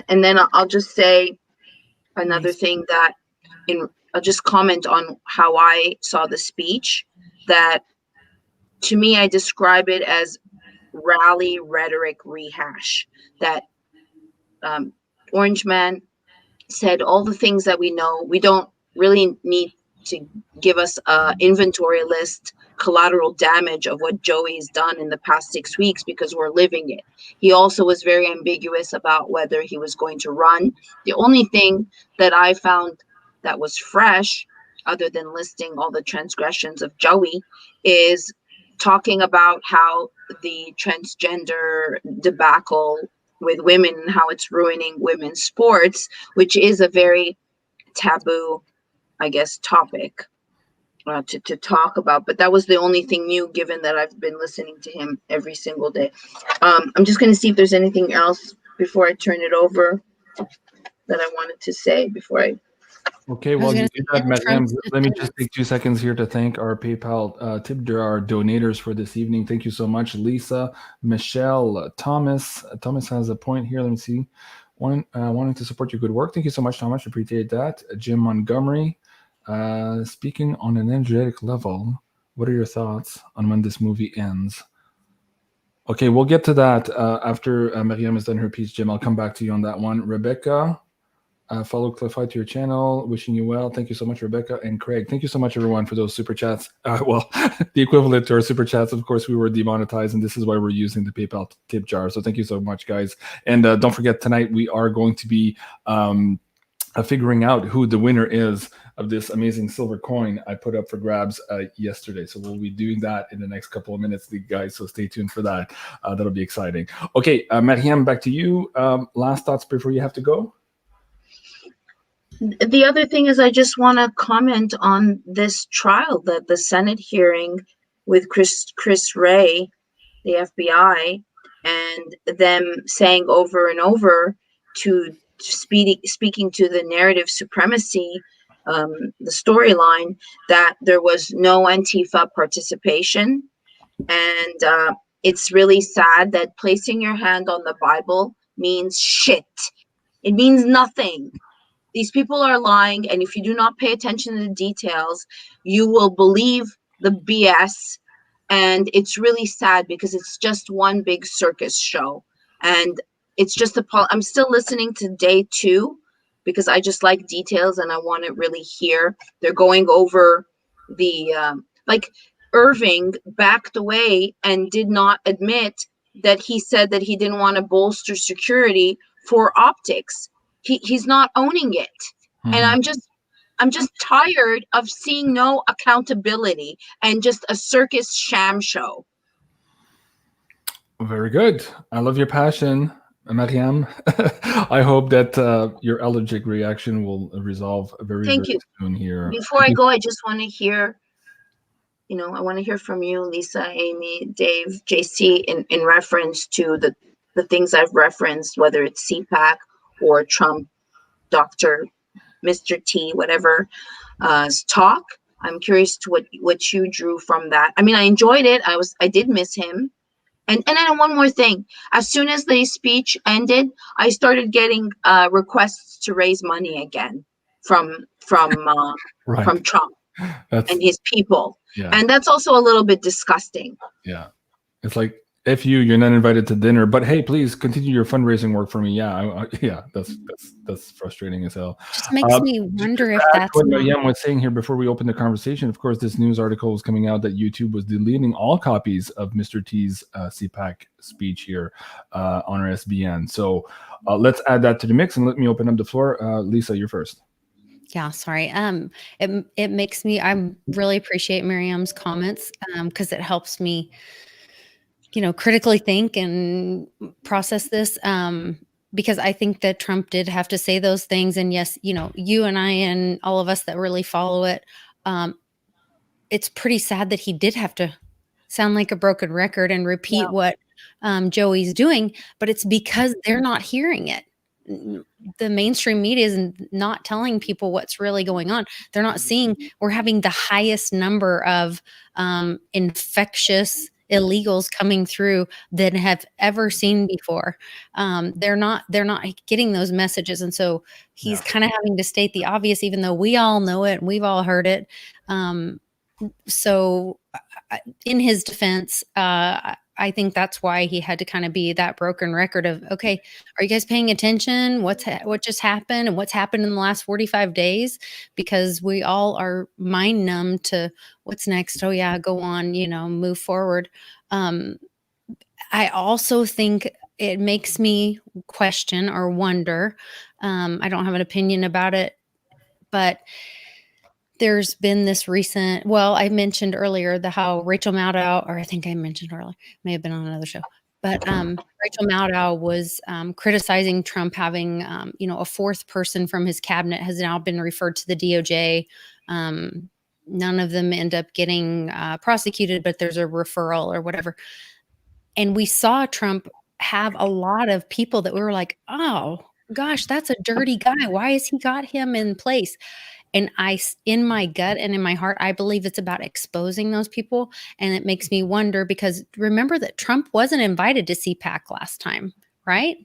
And then I'll just say another thing that I'll just comment on how I saw the speech, that to me, I describe it as rally rhetoric rehash, that Orange Man said all the things that we know. We don't really need to give us a inventory list, collateral damage of what Joey's done in the past 6 weeks, because we're living it. He also was very ambiguous about whether he was going to run. The only thing that I found that was fresh, other than listing all the transgressions of Joey, is talking about how the transgender debacle with women and how it's ruining women's sports, which is a very taboo, I guess, topic to talk about. But that was the only thing new, given that I've been listening to him every single day. I'm just going to see if there's anything else before I turn it over that I wanted to say before I... Okay, well, you do that, Maryam. Let me just take 2 seconds here to thank our PayPal tip jar, our donators for this evening. Thank you so much, Lisa, Michelle, Thomas. Thomas has a point here. Let me see. Wanting to support your good work. Thank you so much, Thomas. Appreciate that. Jim Montgomery, speaking on an energetic level, what are your thoughts on when this movie ends? Okay, we'll get to that after Maryam has done her piece, Jim. I'll come back to you on that one. Rebecca. Follow Cliffy to your channel. Wishing you well. Thank you so much, Rebecca and Craig. Thank you so much, everyone, for those super chats. Well, the equivalent to our super chats, of course, we were demonetized, and this is why we're using the PayPal tip jar. So thank you so much, guys. And don't forget, tonight we are going to be figuring out who the winner is of this amazing silver coin I put up for grabs yesterday. So we'll be doing that in the next couple of minutes, guys. So stay tuned for that. That'll be exciting. Okay, Maryam, back to you. Last thoughts before you have to go? The other thing is, I just want to comment on this trial, that the Senate hearing with Chris Wray, the FBI, and them saying over and over to speaking to the narrative supremacy, the storyline, that there was no Antifa participation. And it's really sad that placing your hand on the Bible means shit. It means nothing. These people are lying, and if you do not pay attention to the details, you will believe the BS. And it's really sad because it's just one big circus show. And it's just I'm still listening to day 2 because I just like details and I want to really hear. They're going over the, like, Irving backed away and did not admit that he said that he didn't want to bolster security for optics. He's not owning it. And I'm just tired of seeing no accountability and just a circus sham show. Very good. I love your passion, Maryam. I hope that your allergic reaction will resolve very soon here. Before I go, I just want to hear, I want to hear from you, Lisa, Amy, Dave, JC, in reference to the things I've referenced, whether it's CPAC or Trump, Dr. Mr. T, whatever, talk. I'm curious to what you drew from that. I mean, I enjoyed it. I did miss him. And then one more thing. As soon as the speech ended, I started getting requests to raise money again from Trump and his people. Yeah. And that's also a little bit disgusting. Yeah. It's like, if you're not invited to dinner, but hey, please continue your fundraising work for me. Yeah, that's frustrating as hell. Just makes me wonder if that's what Maryam was saying here before we open the conversation. Of course, this news article was coming out that YouTube was deleting all copies of Mr. T's CPAC speech here on our SBN. So let's add that to the mix and let me open up the floor. Lisa, you're first. Yeah, sorry. It makes me. I really appreciate Maryam's comments because it helps me, critically think and process this. because I think that Trump did have to say those things. And yes, you know, you and I and all of us that really follow it, it's pretty sad that he did have to sound like a broken record and repeat what Joey's doing, but it's because they're not hearing it. The mainstream media is not telling people what's really going on. They're not seeing we're having the highest number of infectious illegals coming through than have ever seen before. They're not getting those messages. And so he's kind of having to state the obvious, even though we all know it and we've all heard it. So in his defense, I think that's why he had to kind of be that broken record of, okay, are you guys paying attention? What just happened and what's happened in the last 45 days? Because we all are mind numb to what's next. Oh yeah, go on, you know, move forward. I also think it makes me question or wonder. I don't have an opinion about it, but there's been this recent, well, I mentioned earlier how Rachel Maddow, or I think I mentioned earlier, may have been on another show, but Rachel Maddow was criticizing Trump having, you know, a fourth person from his cabinet has now been referred to the DOJ. None of them end up getting prosecuted, but there's a referral or whatever. And we saw Trump have a lot of people that we were like, oh gosh, that's a dirty guy. Why has he got him in place? And in my gut and in my heart, I believe it's about exposing those people. And it makes me wonder, because remember that Trump wasn't invited to CPAC last time, right?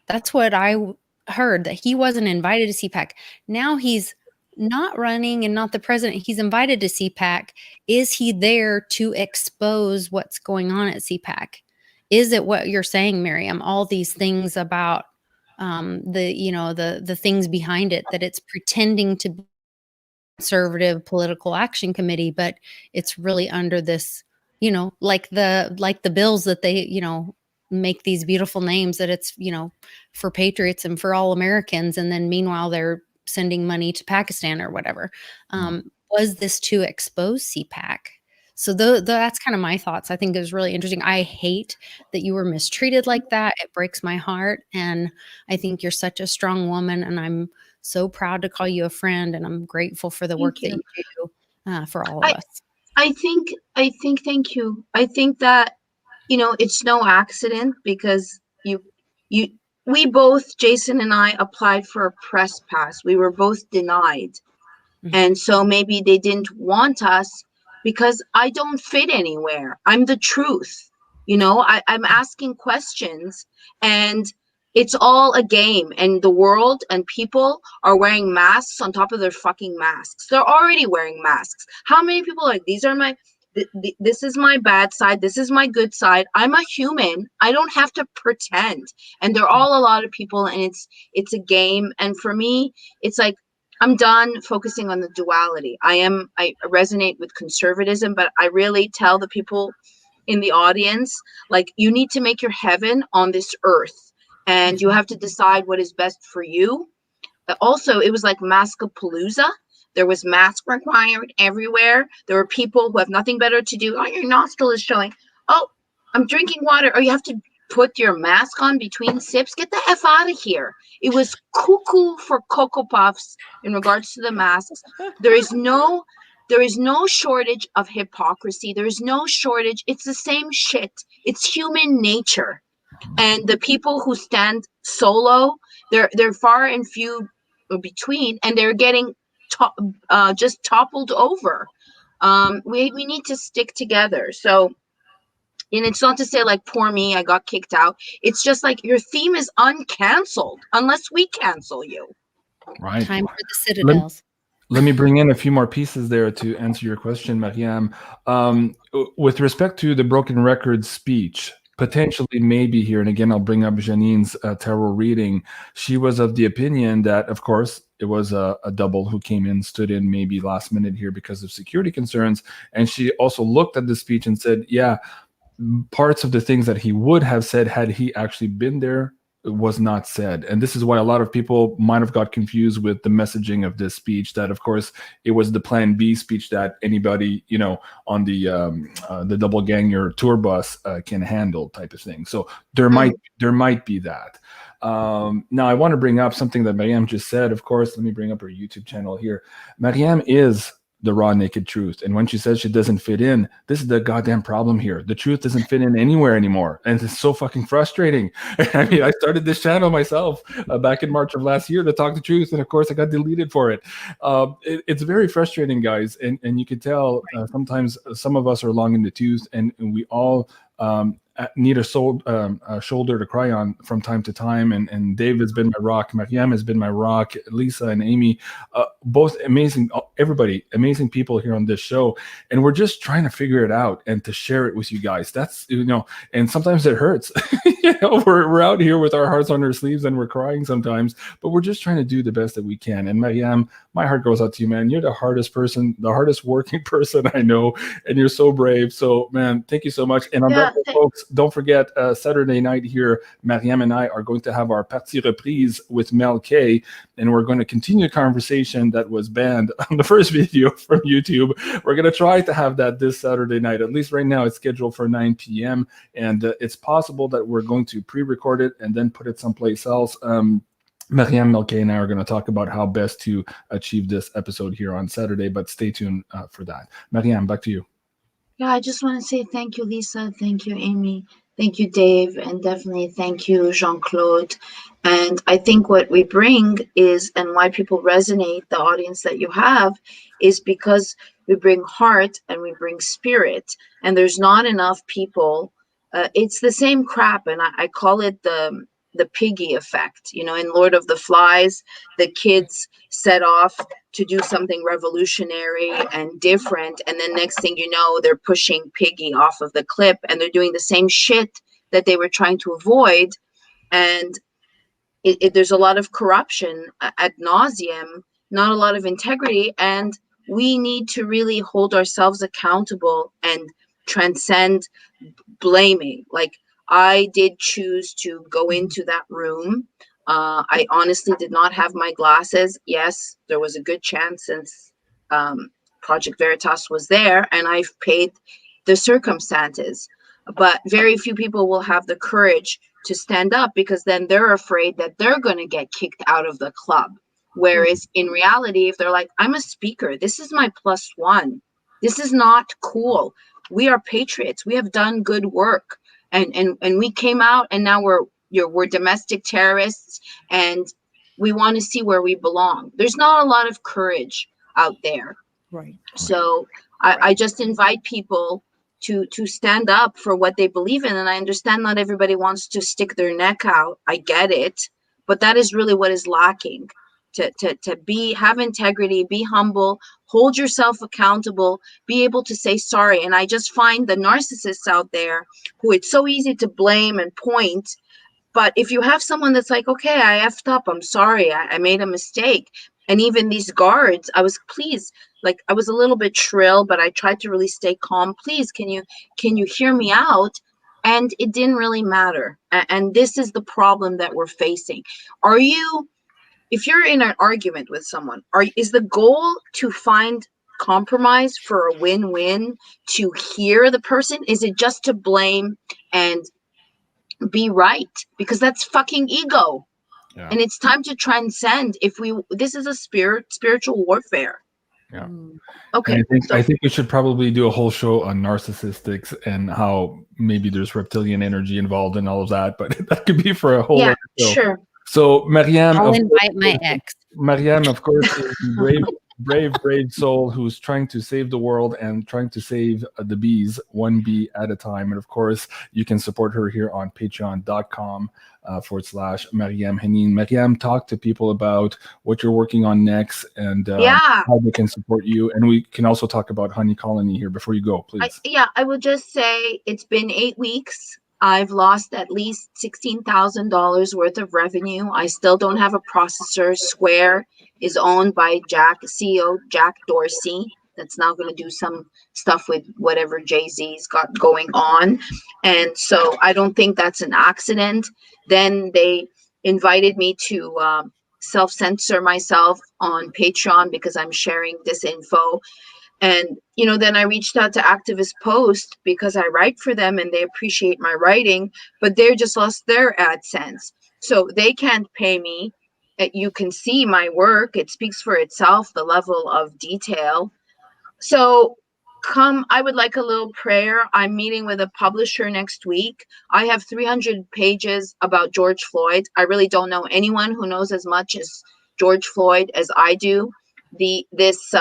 That's what I heard, that he wasn't invited to CPAC. Now he's not running and not the president. He's invited to CPAC. Is he there to expose what's going on at CPAC? Is it what you're saying, Maryam? All these things about the things behind it, that it's pretending to be conservative political action committee, but it's really under this, you know, like the bills that they, you know, make these beautiful names that it's, you know, for patriots and for all Americans. And then meanwhile, they're sending money to Pakistan or whatever. Was this to expose CPAC? So that's kind of my thoughts. I think it was really interesting. I hate that you were mistreated like that. It breaks my heart. And I think you're such a strong woman, and I'm so proud to call you a friend, and I'm grateful for the work that you do for all of us. I think, thank you. I think that, you know, it's no accident, because we both, Jason and I, applied for a press pass. We were both denied. And so maybe they didn't want us because I don't fit anywhere. I'm the truth. You know, I'm asking questions, and it's all a game, and the world and people are wearing masks on top of their fucking masks. They're already wearing masks. How many people are like, these are my, this is my bad side, this is my good side. I'm a human. I don't have to pretend. And they're all a lot of people, and it's a game. And for me, it's like, I'm done focusing on the duality. I resonate with conservatism, but I really tell the people in the audience, like, you need to make your heaven on this earth. And you have to decide what is best for you. But also, it was like Maskapalooza. There was mask required everywhere. There were people who have nothing better to do. Oh, your nostril is showing. Oh, I'm drinking water. Oh, you have to put your mask on between sips. Get the F out of here. It was cuckoo for Cocoa Puffs in regards to the masks. There is no shortage of hypocrisy. There is no shortage. It's the same shit. It's human nature. And the people who stand solo, they're far and few between, and they're getting just toppled over. We need to stick together. So, and it's not to say like, poor me, I got kicked out. It's just like, your theme is uncanceled unless we cancel you. Right. Time for the citadels. Let me bring in a few more pieces there to answer your question, Maryam. With respect to the broken record speech, potentially maybe here, and again, I'll bring up Janine's tarot reading. She was of the opinion that, of course, it was a double who came in, stood in maybe last minute here because of security concerns. And she also looked at the speech and said, yeah, parts of the things that he would have said had he actually been there was not said. And this is why a lot of people might have got confused with the messaging of this speech, that of course it was the plan B speech that anybody, you know, on the double gang or tour bus can handle type of thing. So there might be that. Now, I want to bring up something that Maryam just said. Of course, let me bring up her YouTube channel here. Maryam is the raw, naked truth. And when she says she doesn't fit in, this is the goddamn problem here. The truth doesn't fit in anywhere anymore. And it's so fucking frustrating. I mean, I started this channel myself back in March of last year to talk the truth. And of course, I got deleted for it. It's very frustrating, guys. And you can tell sometimes some of us are long in the tooth, and we all need a shoulder to cry on from time to time. And Dave has been my rock. Maryam has been my rock. Lisa and Amy, both amazing, everybody, amazing people here on this show. And we're just trying to figure it out and to share it with you guys. That's, and sometimes it hurts. We're out here with our hearts on our sleeves and we're crying sometimes, but we're just trying to do the best that we can. And Maryam, my heart goes out to you, man. You're the hardest working person I know, and you're so brave. So, man, thank you so much. And on that, folks, don't forget, Saturday night here, Maryam and I are going to have our partie reprise with Mel K, and we're going to continue a conversation that was banned on the first video from YouTube. We're going to try to have that this Saturday night. At least right now, it's scheduled for 9 p.m., and it's possible that we're going to pre-record it and then put it someplace else. Maryam, Melke, and I are going to talk about how best to achieve this episode here on Saturday, but stay tuned for that. Maryam, back to you. Yeah, I just want to say thank you, Lisa. Thank you, Amy. Thank you, Dave. And definitely thank you, Jean-Claude. And I think what we bring is, and why people resonate, the audience that you have, is because we bring heart and we bring spirit. And there's not enough people. It's the same crap. And I call it the piggy effect. In Lord of the Flies, the kids set off to do something revolutionary and different, and then next thing you know, they're pushing Piggy off of the cliff, and they're doing the same shit that they were trying to avoid. And there's a lot of corruption ad nauseum, not a lot of integrity, and we need to really hold ourselves accountable and transcend blaming. Like, I did choose to go into that room. I honestly did not have my glasses. Yes, there was a good chance, since Project Veritas was there, and I've paid the circumstances. But very few people will have the courage to stand up, because then they're afraid that they're going to get kicked out of the club. Whereas in reality, if they're like, I'm a speaker, this is my +1. This is not cool. We are patriots. We have done good work. And we came out, and now we're domestic terrorists, and we want to see where we belong. There's not a lot of courage out there. Right. So I just invite people to stand up for what they believe in. And I understand not everybody wants to stick their neck out. I get it. But that is really what is lacking. To have integrity, be humble, hold yourself accountable, be able to say sorry. And I just find the narcissists out there who it's so easy to blame and point. But if you have someone that's like, okay, I effed up, I'm sorry, I made a mistake. And even these guards, I was a little bit shrill, but I tried to really stay calm. Please, can you hear me out? And it didn't really matter. And this is the problem that we're facing. If you're in an argument with someone, is the goal to find compromise for a win-win, to hear the person? Is it just to blame and be right? Because that's fucking ego. Yeah. And it's time to transcend. This is a spiritual warfare. Yeah. Okay. I think we should probably do a whole show on narcissistics and how maybe there's reptilian energy involved in all of that, but that could be for a whole other show. Sure. So Maryam, I'll invite my ex. Maryam, of course, is a brave soul who's trying to save the world and trying to save the bees, one bee at a time. And of course, you can support her here on patreon.com /Maryam Henein. Maryam, talk to people about what you're working on next and how they can support you. And we can also talk about Honey Colony here before you go, please. I will just say it's been 8 weeks. I've lost at least $16,000 worth of revenue. I still don't have a processor. Square is owned by CEO Jack Dorsey. That's now going to do some stuff with whatever Jay-Z's got going on. And so I don't think that's an accident. Then they invited me to self-censor myself on Patreon because I'm sharing disinfo. And, then I reached out to Activist Post because I write for them and they appreciate my writing, but they just lost their AdSense. So they can't pay me. You can see my work. It speaks for itself, the level of detail. So I would like a little prayer. I'm meeting with a publisher next week. I have 300 pages about George Floyd. I really don't know anyone who knows as much as George Floyd as I do. This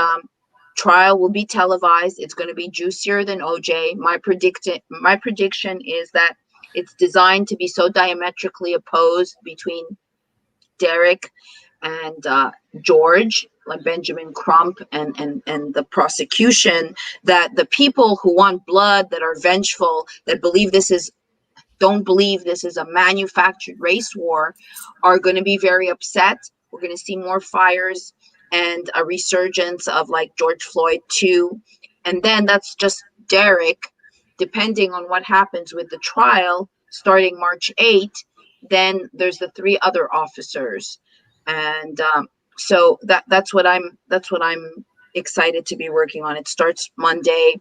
trial will be televised. It's going to be juicier than OJ. My prediction is that it's designed to be so diametrically opposed between Derek and George, like Benjamin Crump and the prosecution, that the people who want blood, that are vengeful, that don't believe this is a manufactured race war, are going to be very upset. We're going to see more fires and a resurgence of like George Floyd too. And then that's just Derek. Depending on what happens with the trial starting March 8th, then there's the 3 other officers. And so that's what I'm excited to be working on. It starts Monday.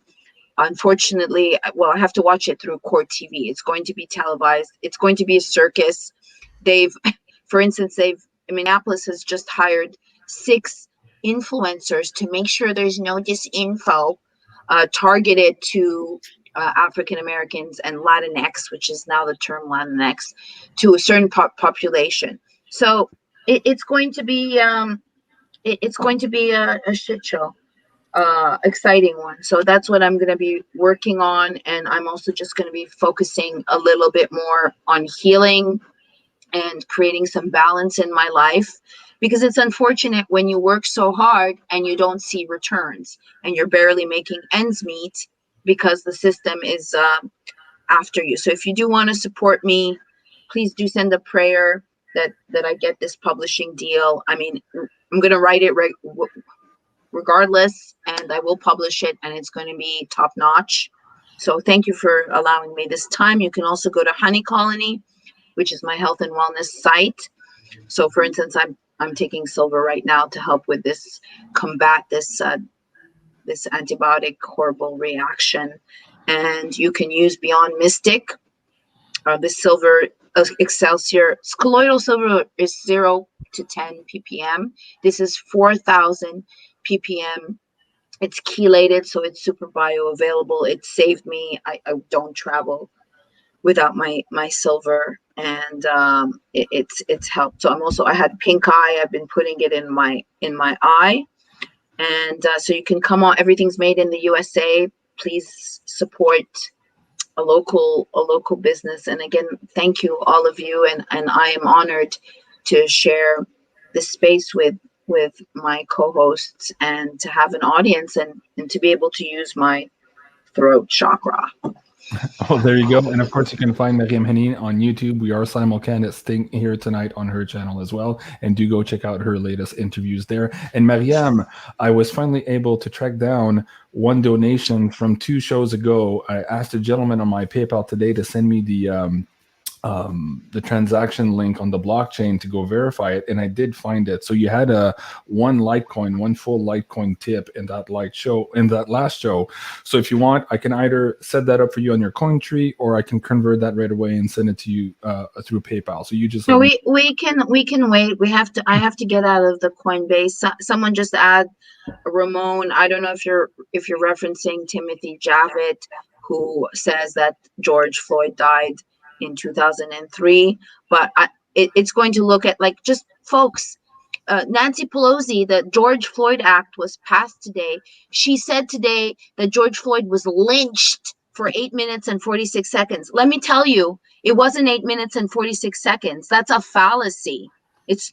Unfortunately, I have to watch it through Court TV. It's going to be televised. It's going to be a circus. For instance, Minneapolis has just hired 6 influencers to make sure there's no disinfo targeted to African Americans and Latinx, which is now the term Latinx, to a certain population. So it's going to be a shit show, exciting one. So that's what I'm going to be working on, and I'm also just going to be focusing a little bit more on healing and creating some balance in my life, because it's unfortunate when you work so hard and you don't see returns and you're barely making ends meet because the system is after you. So if you do want to support me, please do send a prayer that I get this publishing deal. I mean, I'm going to write it regardless, and I will publish it, and it's going to be top notch. So thank you for allowing me this time. You can also go to Honey Colony, which is my health and wellness site. So for instance, I'm taking silver right now to help with combat this antibiotic horrible reaction. And you can use BeyondMystic. The silver Excelsior colloidal silver is 0 to 10 ppm. This is 4,000 ppm. It's chelated, so it's super bioavailable. It saved me. I don't travel without my silver, and it's helped. So I had pink eye. I've been putting it in my eye, and so you can come on. Everything's made in the USA. Please support a local business. And again, thank you, all of you, and I am honored to share this space with my co-hosts and to have an audience and to be able to use my throat chakra. Oh, there you go. And of course, you can find Maryam Henein on YouTube. We are simulcasting here tonight on her channel as well. And do go check out her latest interviews there. And Maryam, I was finally able to track down one donation from 2 shows ago. I asked a gentleman on my PayPal today to send me the transaction link on the blockchain to go verify it, and I did find it. So you had one full Litecoin tip in that last show. So if you want, I can either set that up for you on your coin tree, or I can convert that right away and send it to you through PayPal. So you just we can wait. I have to get out of the Coinbase. Someone just add Ramon. I don't know if you're referencing Timothy Javid, who says that George Floyd died in 2003, but it's going to look at, like, just folks, Nancy Pelosi, the George Floyd Act was passed today. She said today that George Floyd was lynched for 8 minutes and 46 seconds. Let me tell you, it wasn't 8 minutes and 46 seconds. That's a fallacy.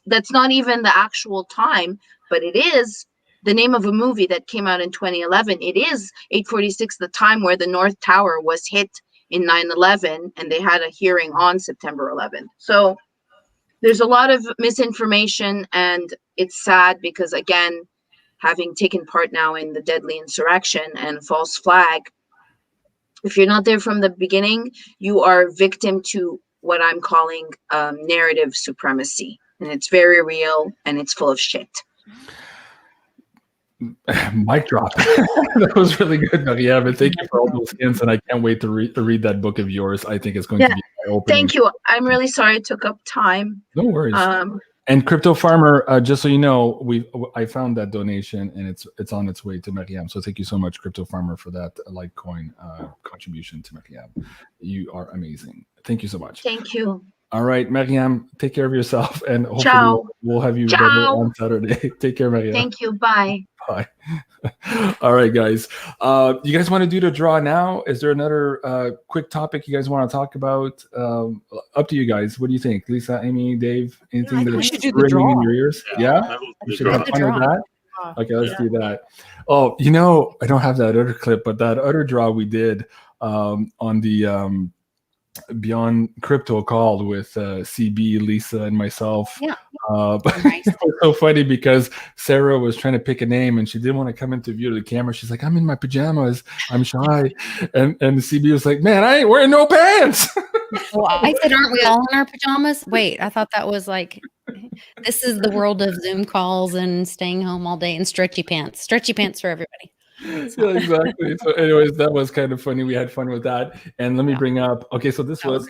That's not even the actual time, but it is the name of a movie that came out in 2011. It is 8:46, the time where the North Tower was hit in 9/11, and they had a hearing on September 11th. So there's a lot of misinformation, and it's sad because, again, having taken part now in the deadly insurrection and false flag, if you're not there from the beginning, you are victim to what I'm calling narrative supremacy, and it's very real, and it's full of shit. Mic drop. That was really good, Maryam. And thank you for all those hints. And I can't wait to read that book of yours. I think it's going to be Thank you. I'm really sorry it took up time. No worries. And Crypto Farmer, just so you know, I found that donation and it's on its way to Maryam. So thank you so much, Crypto Farmer, for that Litecoin contribution to Maryam. You are amazing. Thank you so much. Thank you. All right, Maryam, take care of yourself, and hopefully we'll have you on Saturday. Take care, Maryam. Thank you. Bye. Bye. All right, guys. You guys want to do the draw now? Is there another quick topic you guys want to talk about? Up to you guys. What do you think, Lisa, Amy, Dave? Anything we that's should do the ringing draw. in your ears? Yeah? We should have fun with that. Okay, let's do that. Oh, I don't have that other clip, but that other draw we did on the Beyond Crypto call with CB, Lisa, and myself. Yeah. But it was so funny because Sarah was trying to pick a name and she didn't want to come into view of the camera. She's like, I'm in my pajamas. I'm shy. And CB was like, man, I ain't wearing no pants. Well, I said, aren't we all in our pajamas? Wait, I thought that was like, this is the world of Zoom calls and staying home all day and stretchy pants. Stretchy pants for everybody. Yeah, exactly. So anyways, that was kind of funny. We had fun with that. And let me bring up, okay, so this was,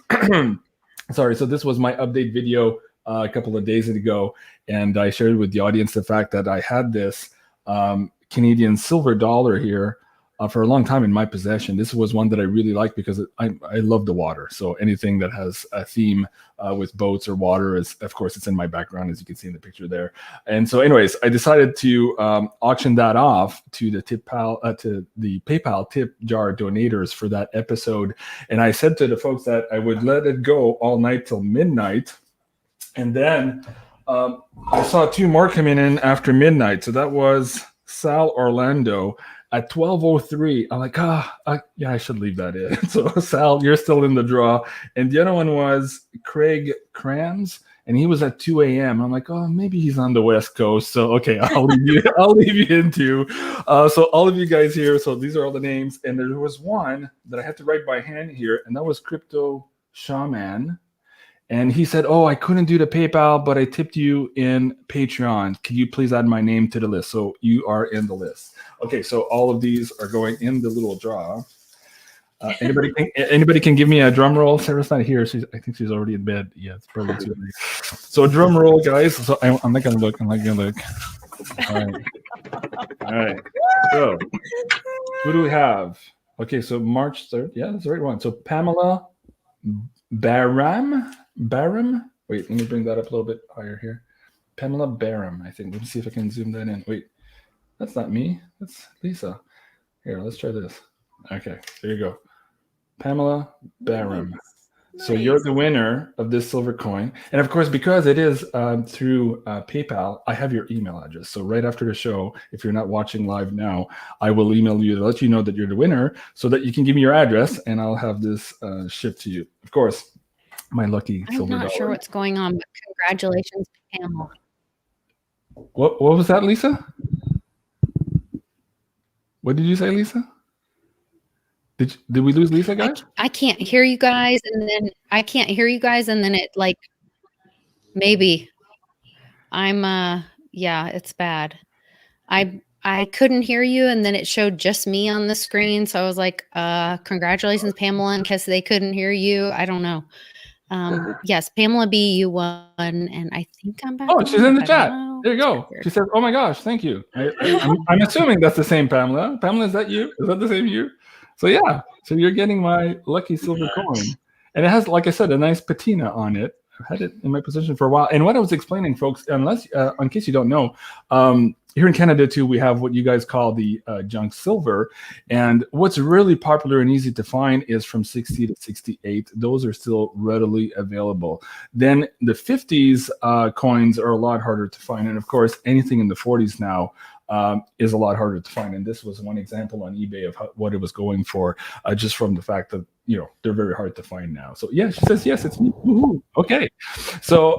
sorry, so this was my update video a couple of days ago. And I shared with the audience the fact that I had this Canadian silver dollar here for a long time in my possession. This was one that I really like because I love the water. So anything that has a theme with boats or water is, of course, it's in my background, as you can see in the picture there. And so anyways, I decided to auction that off to the PayPal tip jar donators for that episode. And I said to the folks that I would let it go all night till midnight. And then I saw two more coming in after midnight. So that was Sal Orlando at 12:03. I'm like, yeah, I should leave that in. So Sal, you're still in the draw. And the other one was Craig Crams, and he was at 2 a.m. I'm like, oh, maybe he's on the West Coast. So okay, I'll leave you in too. So all of you guys here. So these are all the names, and there was one that I had to write by hand here, and that was Crypto Shaman. And he said, oh, I couldn't do the PayPal, but I tipped you in Patreon. Can you please add my name to the list? So you are in the list. Okay, so all of these are going in the little draw. Anybody can give me a drum roll? Sarah's not here. I think she's already in bed. Yeah, it's probably too late. So drum roll, guys. So I'm not going to look. I'm not going to look. All right. So who do we have? Okay, so March 3rd. Yeah, that's the right one. So Pamela Baram. Wait, let me bring that up a little bit higher here. Pamela Baram, I think. Let me see if I can zoom that in. Wait, that's not me. That's Lisa. Here, let's try this. Okay, there you go. Pamela Baram. Nice. So you're the winner of this silver coin. And of course, because it is through PayPal, I have your email address. So right after the show, if you're not watching live now, I will email you to let you know that you're the winner so that you can give me your address and I'll have this shipped to you. Of course, my lucky silver dollar. I'm not sure what's going on, but congratulations, Pamela. What was that, Lisa? What did you say, Lisa? Did we lose Lisa, guys? I can't hear you guys, and then it like maybe I'm yeah, it's bad. I couldn't hear you, and then it showed just me on the screen, so I was like, congratulations, Pamela, in case they couldn't hear you. I don't know. Yes, Pamela B, you won, and I think I'm back. Oh, she's in the chat. There you go. She says, oh my gosh, thank you. I'm assuming that's the same Pamela. Pamela, is that you? Is that the same you? So yeah, so you're getting my lucky silver coin. And it has, like I said, a nice patina on it. I've had it in my possession for a while. And what I was explaining, folks, in case you don't know, here in Canada too, we have what you guys call the junk silver. And what's really popular and easy to find is from 60 to 68. Those are still readily available. Then the 50s coins are a lot harder to find. And of course, anything in the 40s now is a lot harder to find. And this was one example on eBay of what it was going for, just from the fact that, they're very hard to find now. So yeah, she says, yes, it's me. Woo-hoo. Okay. So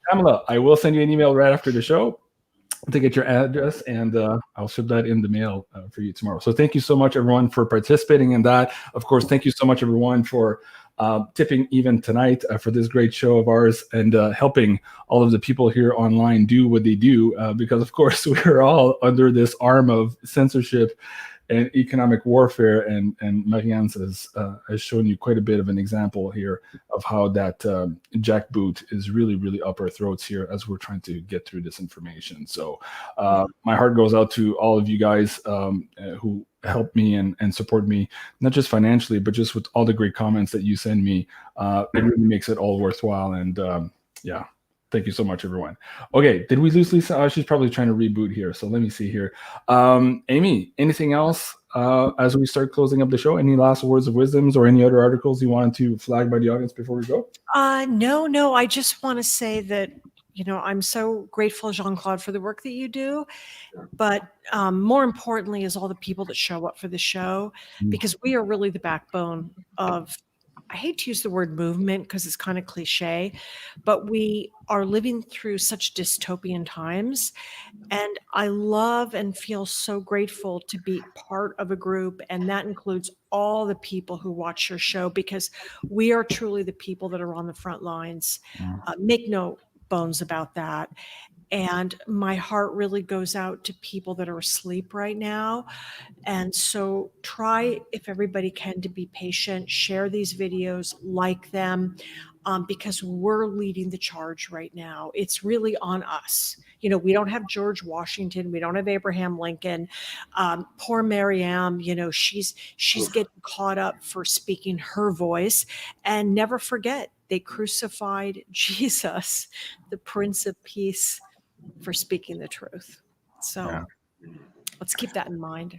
Pamela, I will send you an email right after the show to get your address, and I'll ship that in the mail for you tomorrow. So thank you so much, everyone, for participating in that. Of course, thank you so much, everyone, for tipping even tonight for this great show of ours, and helping all of the people here online do what they do, because of course we're all under this arm of censorship and economic warfare. And Maryam has shown you quite a bit of an example here of how that jackboot is really, really up our throats here as we're trying to get through this information. So my heart goes out to all of you guys who help me and support me, not just financially, but just with all the great comments that you send me. It really makes it all worthwhile. And yeah, thank you so much, everyone. Okay, did we lose Lisa? Oh, she's probably trying to reboot here. So let me see here. Amy, anything else as we start closing up the show? Any last words of wisdoms or any other articles you wanted to flag by the audience before we go? No. I just want to say that, I'm so grateful, Jean-Claude, for the work that you do. But more importantly is all the people that show up for the show, because we are really the backbone of, I hate to use the word movement because it's kind of cliche, but we are living through such dystopian times. And I love and feel so grateful to be part of a group. And that includes all the people who watch your show, because we are truly the people that are on the front lines. Make no bones about that. And my heart really goes out to people that are asleep right now. And so try, if everybody can, to be patient, share these videos, like them, because we're leading the charge right now. It's really on us. We don't have George Washington. We don't have Abraham Lincoln. Poor Maryam, she's getting caught up for speaking her voice. And never forget, they crucified Jesus, the Prince of Peace, for speaking the truth. So let's keep that in mind.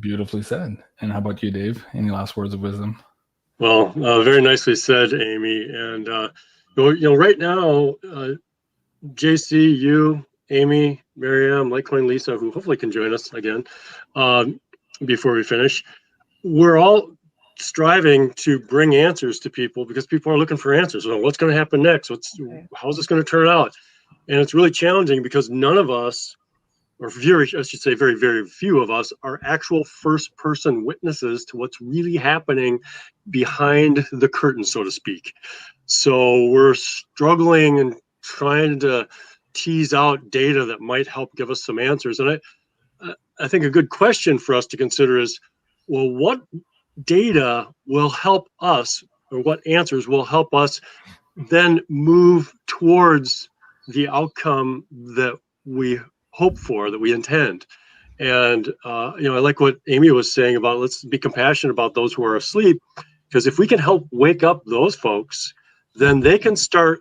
Beautifully said. And how about you, Dave? Any last words of wisdom? Well, very nicely said, Amy. And right now, JC, you, Amy, Maryam, Litecoin, Lisa, who hopefully can join us again before we finish, we're all striving to bring answers to people, because people are looking for answers. Well, what's going to happen next? How's this going to turn out? And it's really challenging because none of us, or I should say very, very few of us, are actual first-person witnesses to what's really happening behind the curtain, so to speak. So we're struggling and trying to tease out data that might help give us some answers. And I think a good question for us to consider is, well, what data will help us, or what answers will help us then move towards the outcome that we hope for, that we intend? And I like what Amy was saying about, let's be compassionate about those who are asleep, because if we can help wake up those folks, then they can start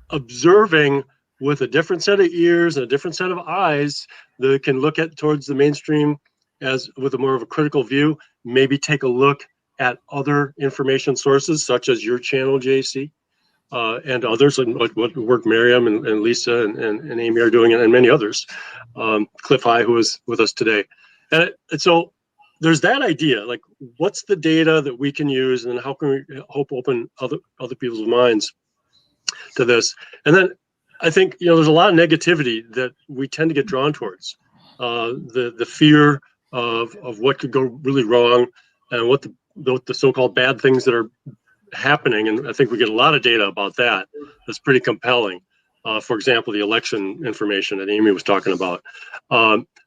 observing with a different set of ears and a different set of eyes that can look at towards the mainstream as with a more of a critical view. Maybe take a look at other information sources such as your channel, JC, and others, and what work Maryam and Lisa and Amy are doing, and many others. Cliff High, who is with us today. And so there's that idea, like, what's the data that we can use, and how can we hope open other people's minds to this? And then I think, there's a lot of negativity that we tend to get drawn towards. The fear of what could go really wrong, and what the so-called bad things that are happening. And I think we get a lot of data about that. That's pretty compelling. For example, the election information that Amy was talking about.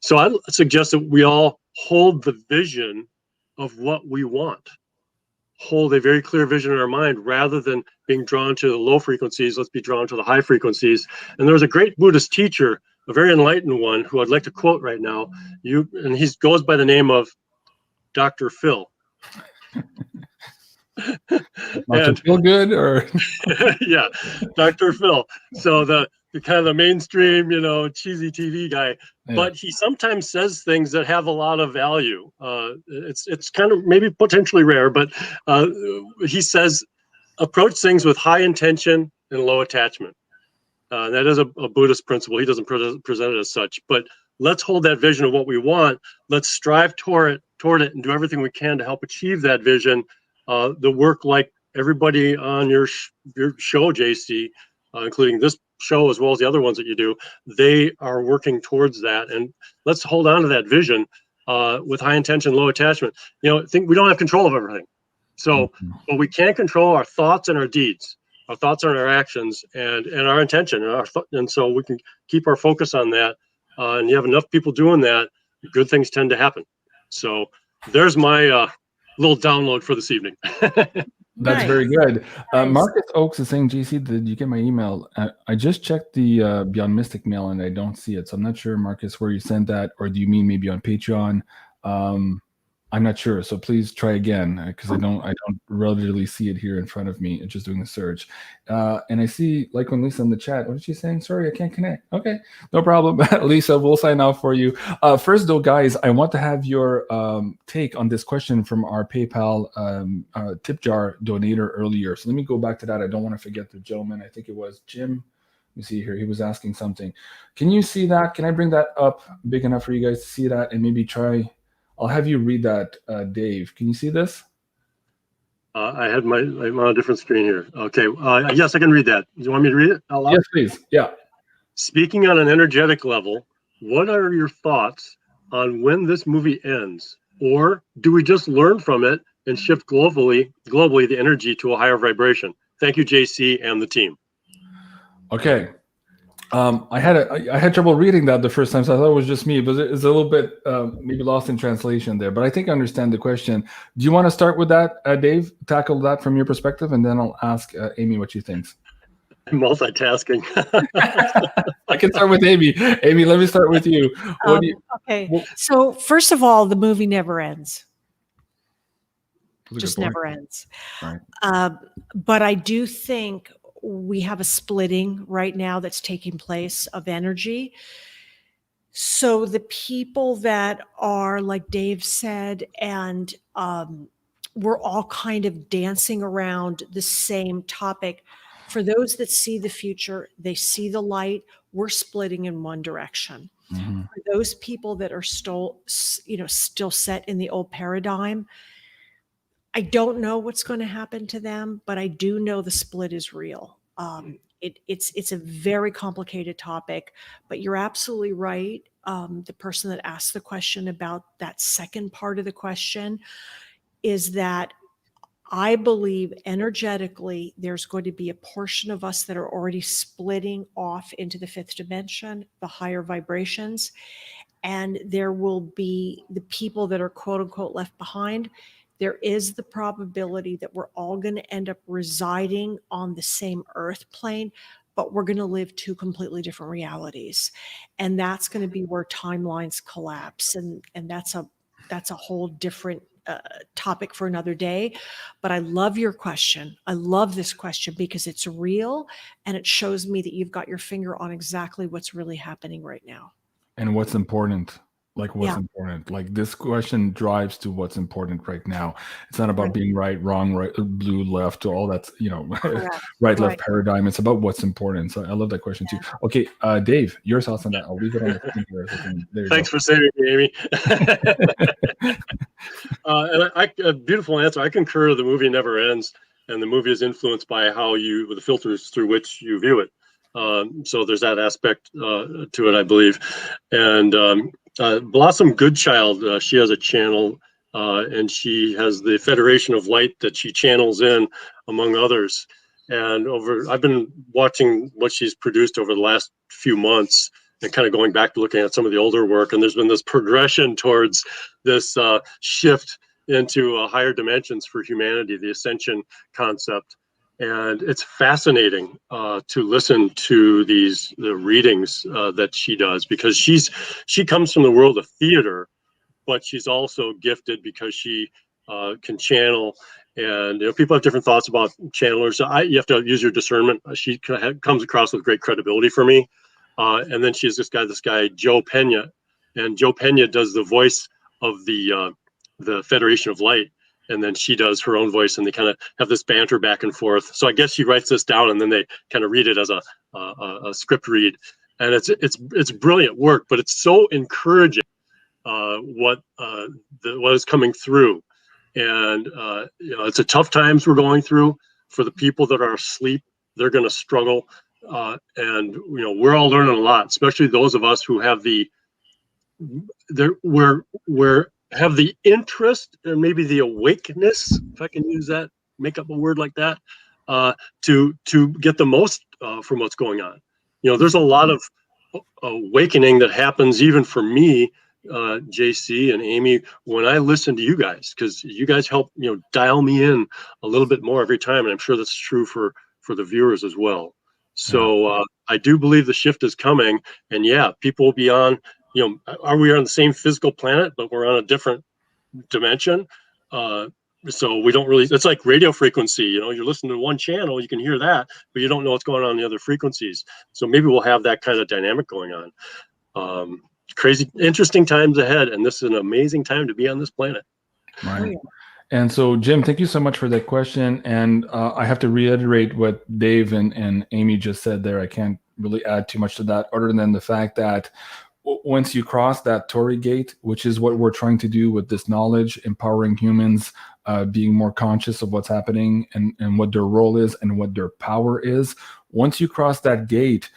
So I suggest that we all hold the vision of what we want. Hold a very clear vision in our mind, rather than being drawn to the low frequencies. Let's be drawn to the high frequencies. And there was a great Buddhist teacher, a very enlightened one, who I'd like to quote right now. And he goes by the name of Dr. Phil. And feel good, or yeah, Dr. Phil. So the kind of the mainstream, cheesy TV guy, but he sometimes says things that have a lot of value. It's kind of maybe potentially rare, but he says, approach things with high intention and low attachment. That is a Buddhist principle. He doesn't present it as such, but let's hold that vision of what we want. Let's strive toward it and do everything we can to help achieve that vision. The work, like everybody on your show, JC, including this show as well as the other ones that you do, they are working towards that. And let's hold on to that vision with high intention, low attachment. Think we don't have control of everything. So, but we can control our thoughts and our deeds, our thoughts and our actions, and our intention, and so we can keep our focus on that. And you have enough people doing that, good things tend to happen. So there's my little download for this evening. That's Nice. very good. Nice. Marcus Oakes is saying, JC, did you get my email? I just checked the Beyond Mystic mail and I don't see it. So I'm not sure, Marcus, where you sent that, or do you mean maybe on Patreon? I'm not sure. So please try again, because I don't relatively see it here in front of me. It's just doing the search. And I see, like, when Lisa in the chat, what is she saying? Sorry, I can't connect. Okay, no problem. Lisa, we'll sign off for you. First, though, guys, I want to have your take on this question from our PayPal tip jar donator earlier. So let me go back to that. I don't want to forget the gentleman. I think it was Jim. Let me see here. He was asking something. Can you see that? Can I bring that up big enough for you guys to see that and maybe try? I'll have you read that, Dave. Can you see this? I'm on a different screen here. Okay. Yes, I can read that. Do you want me to read it out loud? Yes, please. Yeah. Speaking on an energetic level, what are your thoughts on when this movie ends? Or do we just learn from it and shift globally the energy to a higher vibration? Thank you, JC and the team. Okay. I had trouble reading that the first time, so I thought it was just me, but it's a little bit maybe lost in translation there. But I think I understand the question. Do you want to start with that, Dave? Tackle that from your perspective, and then I'll ask Amy what she thinks. I'm multitasking. I can start with Amy. Amy, let me start with you. Okay. So first of all, the movie never ends. Just never ends. Right. But I do think we have a splitting right now that's taking place of energy. So the people that are, like Dave said, and we're all kind of dancing around the same topic. For those that see the future, they see the light, we're splitting in one direction. Mm-hmm. For those people that are still set in the old paradigm, I don't know what's going to happen to them, but I do know the split is real. It's a very complicated topic, but you're absolutely right. The person that asked the question about that second part of the question is that I believe energetically there's going to be a portion of us that are already splitting off into the fifth dimension, the higher vibrations, and there will be the people that are quote unquote left behind. There is the probability that we're all going to end up residing on the same earth plane, but we're going to live two completely different realities. And that's going to be where timelines collapse. And that's a whole different topic for another day. But I love your question. I love this question because it's real and it shows me that you've got your finger on exactly what's really happening right now. And what's important. Like what's Yeah. important. Like this question drives to what's important right now. It's not about being right, wrong, right, blue, left, all that, right, left paradigm. It's about what's important. So I love that question too. Okay, Dave, your thoughts on that? I'll leave it on the screen here. Thanks for saving me, Amy. And a beautiful answer. I concur. The movie never ends, and the movie is influenced by the filters through which you view it. So there's that aspect to it, I believe. And Blossom Goodchild, she has a channel, and she has the Federation of Light that she channels in, among others. And I've been watching what she's produced over the last few months and kind of going back to looking at some of the older work. And there's been this progression towards this shift into higher dimensions for humanity, the ascension concept. And it's fascinating to listen to the readings that she does, because she comes from the world of theater, but she's also gifted because she can channel. And people have different thoughts about channelers. So you have to use your discernment. She comes across with great credibility for me. And then she's this guy Joe Pena, and Joe Pena does the voice of the Federation of Light. And then she does her own voice, and they kind of have this banter back and forth. So I guess she writes this down, and then they kind of read it as a script read, and it's brilliant work. But it's so encouraging what is coming through, and it's a tough times we're going through. For the people that are asleep, they're going to struggle, and we're all learning a lot, especially those of us who have have the interest, or maybe the awakeness, if I can use that, make up a word like that, to get the most from what's going on. There's a lot of awakening that happens even for me JC and Amy, when I listen to you guys, because you guys help, dial me in a little bit more every time, and I'm sure that's true for the viewers as well. So I do believe the shift is coming, and people will be on. Are we on the same physical planet, but we're on a different dimension? So we don't really. It's like radio frequency. You're listening to one channel, you can hear that, but you don't know what's going on in the other frequencies. So maybe we'll have that kind of dynamic going on. Crazy, interesting times ahead, and this is an amazing time to be on this planet. Right. And so, Jim, thank you so much for that question. And I have to reiterate what Dave and Amy just said there. I can't really add too much to that, other than the fact that once you cross that Torii gate, which is what we're trying to do with this knowledge, empowering humans, being more conscious of what's happening and what their role is and what their power is. Once you cross that gate,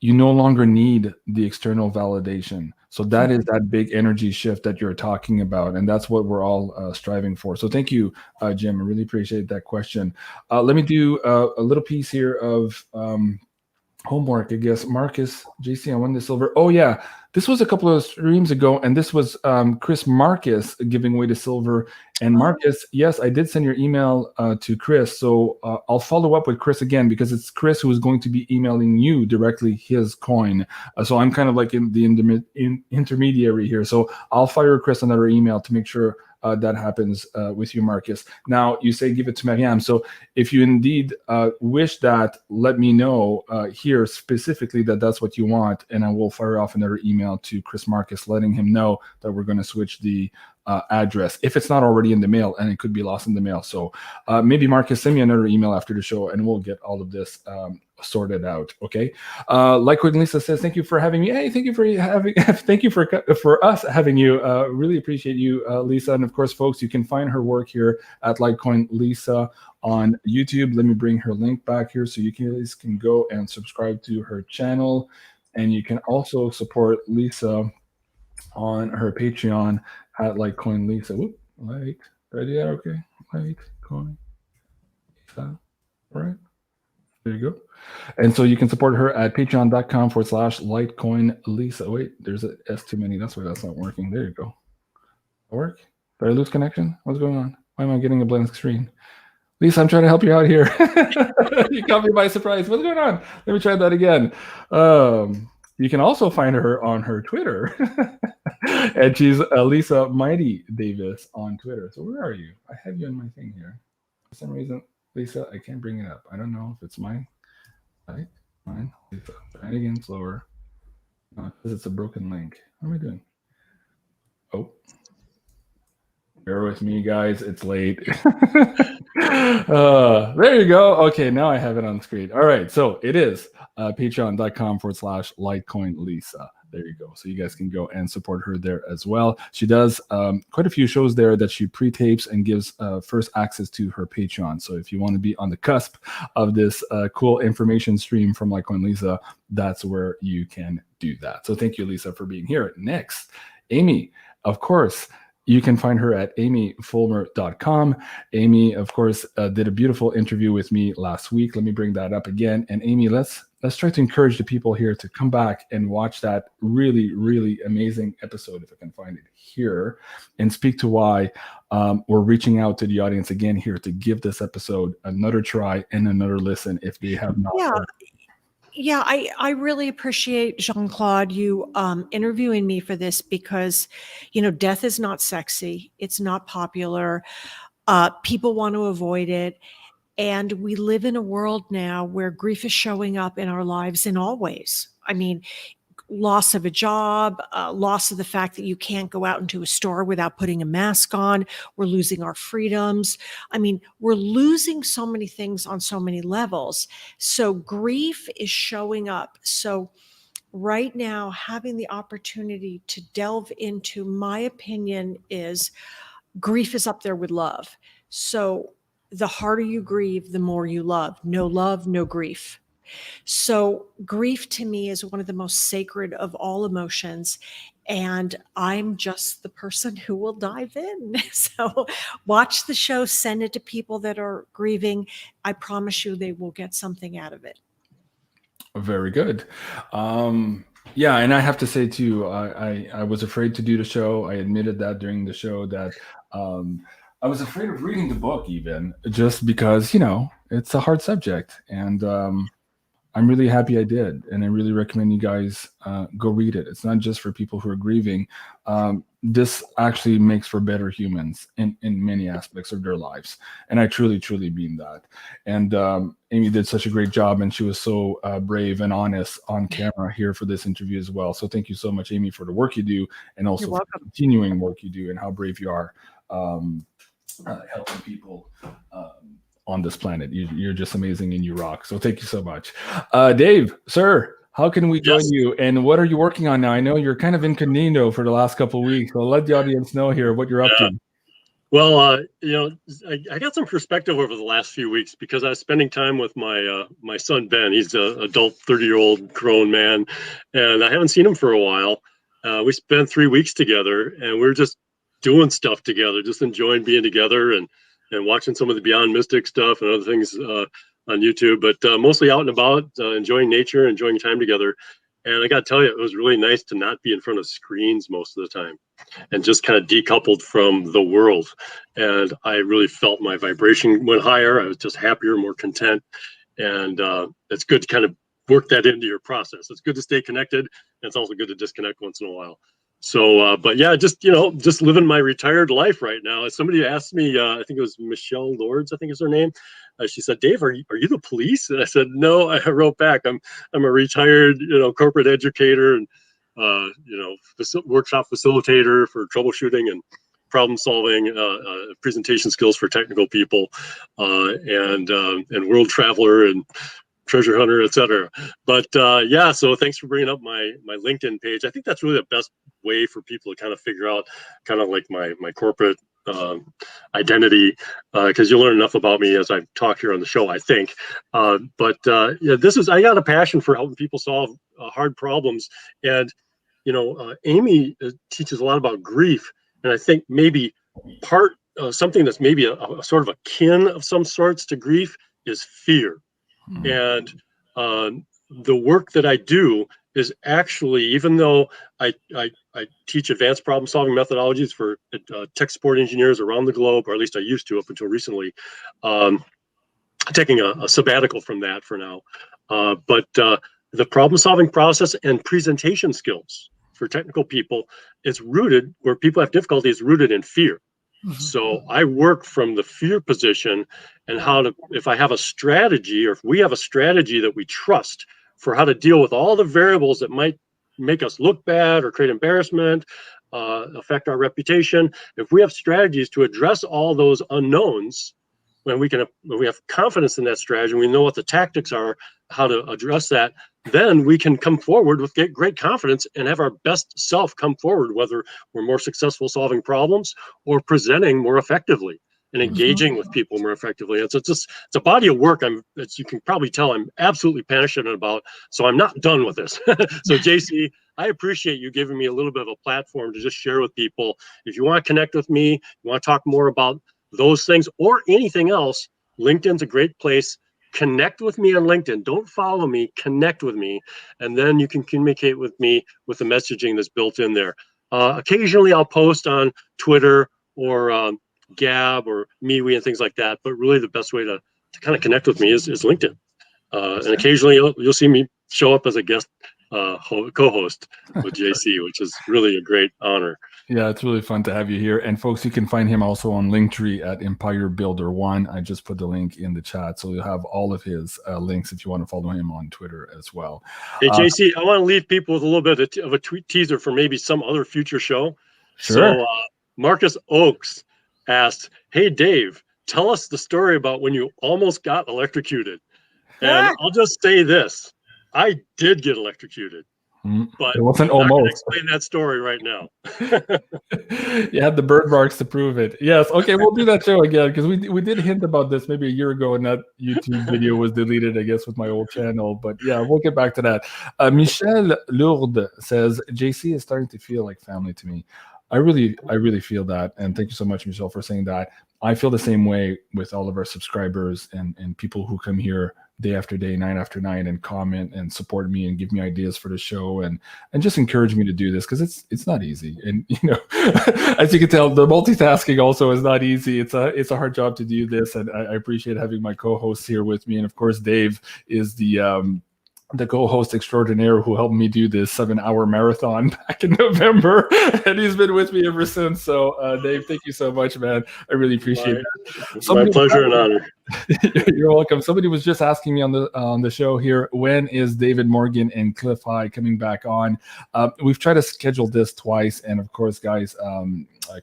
you no longer need the external validation. So that is that big energy shift that you're talking about. And that's what we're all striving for. So thank you, Jim. I really appreciate that question. Let me do a little piece here of homework, I guess. Marcus, JC, I won the silver. Oh, yeah. This was a couple of streams ago, and this was Chris Marcus giving away the silver. And Marcus, yes, I did send your email to Chris. So I'll follow up with Chris again, because it's Chris who is going to be emailing you directly his coin. So I'm kind of like in the intermediary here. So I'll fire Chris another email to make sure that happens with you, Marcus. Now, you say give it to Maryam. So if you indeed wish that, let me know here specifically that that's what you want, and I will fire off another email to Chris Marcus letting him know that we're going to switch the address if it's not already in the mail, and it could be lost in the mail. So maybe Marcus, send me another email after the show, and we'll get all of this sorted out. Okay. Like what Lisa says, thank you for having me. Hey, thank you for having. Thank you for us having you. Really appreciate you, Lisa. And of course, folks, you can find her work here at Litecoin Lisa on YouTube. Let me bring her link back here so you guys can go and subscribe to her channel, and you can also support Lisa on her Patreon at Litecoin Lisa. Whoop, did I do that? Okay, Litecoin Lisa. All right. There you go. And so you can support her at patreon.com/Litecoin Lisa. Wait, there's a S too many. That's why that's not working. There you go. Work? Did I lose connection? What's going on? Why am I getting a blank screen? Lisa, I'm trying to help you out here. You caught me by surprise. What's going on? Let me try that again. You can also find her on her Twitter. And she's Lisa Mighty Davis on Twitter. So where are you? I have you on my thing here. For some reason, Lisa, I can't bring it up. I don't know if it's mine. Right? Mine. Lisa. Try it again, slower. No, because it's a broken link. What am I doing? Oh. Bear with me, guys. It's late. There you go. Okay, now I have it on the screen. All right, so it is patreon.com/Litecoin Lisa. There you go. So you guys can go and support her there as well. She does quite a few shows there that she pre-tapes and gives first access to her Patreon. So if you want to be on the cusp of this cool information stream from Litecoin Lisa, that's where you can do that. So thank you, Lisa, for being here. Next, Amy, of course. You can find her at amyfulmer.com. Amy, of course, did a beautiful interview with me last week. Let me bring that up again. And Amy, let's try to encourage the people here to come back and watch that really, really amazing episode, if I can find it here, and speak to why we're reaching out to the audience again here to give this episode another try and another listen if they have not. Yeah, I really appreciate, Jean-Claude, you interviewing me for this, because, death is not sexy. It's not popular. People want to avoid it. And we live in a world now where grief is showing up in our lives in all ways. I mean, loss of a job, loss of the fact that you can't go out into a store without putting a mask on. We're losing our freedoms. I mean, we're losing so many things on so many levels. So grief is showing up. So right now, having the opportunity to delve into, my opinion is, grief is up there with love. So the harder you grieve, the more you love. No love, no grief. So grief to me is one of the most sacred of all emotions. And I'm just the person who will dive in. So watch the show, send it to people that are grieving. I promise you they will get something out of it. Very good. Yeah, and I have to say too, I was afraid to do the show. I admitted that during the show that I was afraid of reading the book, even just because it's a hard subject, and I'm really happy I did, and I really recommend you guys go read it. It's not just for people who are grieving. This actually makes for better humans in many aspects of their lives, and I truly, truly mean that. And Amy did such a great job, and she was so brave and honest on camera here for this interview as well. So thank you so much, Amy, for the work you do, and also for the continuing work you do, and how brave you are helping people on this planet. You're just amazing, and you rock. So thank you so much. Dave, sir, how can we join you, and what are you working on now? I know you're kind of incognito for the last couple of weeks, so let the audience know here what you're up to. Well, I got some perspective over the last few weeks because I was spending time with my son Ben. He's an adult, 30-year-old grown man, and I haven't seen him for a while. We spent 3 weeks together, and we were just doing stuff together, just enjoying being together and watching some of the Beyond Mystic stuff and other things on YouTube, but mostly out and about, enjoying nature, enjoying time together. And I got to tell you, it was really nice to not be in front of screens most of the time and just kind of decoupled from the world. And I really felt my vibration went higher. I was just happier, more content. And it's good to kind of work that into your process. It's good to stay connected. And it's also good to disconnect once in a while. So, but yeah, just living my retired life right now. Somebody asked me, I think it was Michelle Lords, I think is her name. She said, "Dave, are you the police?" And I said, "No." I wrote back, "I'm a retired, corporate educator and workshop facilitator for troubleshooting and problem solving, presentation skills for technical people, and world traveler and treasure hunter, etc." But yeah, so thanks for bringing up my LinkedIn page. I think that's really the best way for people to kind of figure out kind of like my corporate identity, because you'll learn enough about me as I talk here on the show, I think. But yeah, I got a passion for helping people solve hard problems. And Amy teaches a lot about grief, and I think maybe something that's maybe a sort of a kin of some sorts to grief is fear. And the work that I do is actually, even though I teach advanced problem solving methodologies for tech support engineers around the globe, or at least I used to up until recently, taking a sabbatical from that for now. But the problem solving process and presentation skills for technical people is rooted, where people have difficulty, is rooted in fear. So I work from the fear position and if I have a strategy, or if we have a strategy that we trust for how to deal with all the variables that might make us look bad or create embarrassment, affect our reputation. If we have strategies to address all those unknowns, when we have confidence in that strategy, we know what the tactics are, how to address that, then we can come forward with great confidence and have our best self come forward, whether we're more successful solving problems or presenting more effectively and engaging with people more effectively. It's a body of work as you can probably tell, I'm absolutely passionate about, so I'm not done with this. So JC, I appreciate you giving me a little bit of a platform to just share with people. If you want to connect with me, you want to talk more about those things or anything else, LinkedIn's a great place. Connect with me on LinkedIn. Don't follow me, connect with me, and then you can communicate with me with the messaging that's built in there. Occasionally I'll post on Twitter or Gab or MeWe and things like that, but really the best way to kind of connect with me is LinkedIn. And occasionally you'll see me show up as a guest co-host with JC, which is really a great honor. Yeah, it's really fun to have you here. And folks, you can find him also on Linktree at Empire Builder 1. I just put the link in the chat, so you'll have all of his links if you want to follow him on Twitter as well. Hey, JC, I want to leave people with a little bit of a tweet teaser for maybe some other future show. Sure. So Marcus Oakes asked, "Hey, Dave, tell us the story about when you almost got electrocuted." And I'll just say this. I did get electrocuted. But it wasn't I'm not almost. gonna explain that story right now. You had the bird marks to prove it. Yes. Okay, we'll do that show again, because we did hint about this maybe a year ago, and that YouTube video was deleted, I guess, with my old channel. But yeah, we'll get back to that. Michelle Lourdes says, "JC is starting to feel like family to me." I really feel that, and thank you so much, Michelle, for saying that. I feel the same way with all of our subscribers and people who come here day after day, night after night, and comment and support me and give me ideas for the show and just encourage me to do this, because it's not easy. And as you can tell, the multitasking also is not easy. It's a hard job to do this, and I appreciate having my co-hosts here with me. And of course, Dave is the co-host extraordinaire who helped me do this 7-hour marathon back in November, and he's been with me ever since. So, Dave, thank you so much, man. I really appreciate it. My pleasure and honor. You're welcome. Somebody was just asking me on the show here, when is David Morgan and Cliff High coming back on? We've tried to schedule this twice, and of course, guys,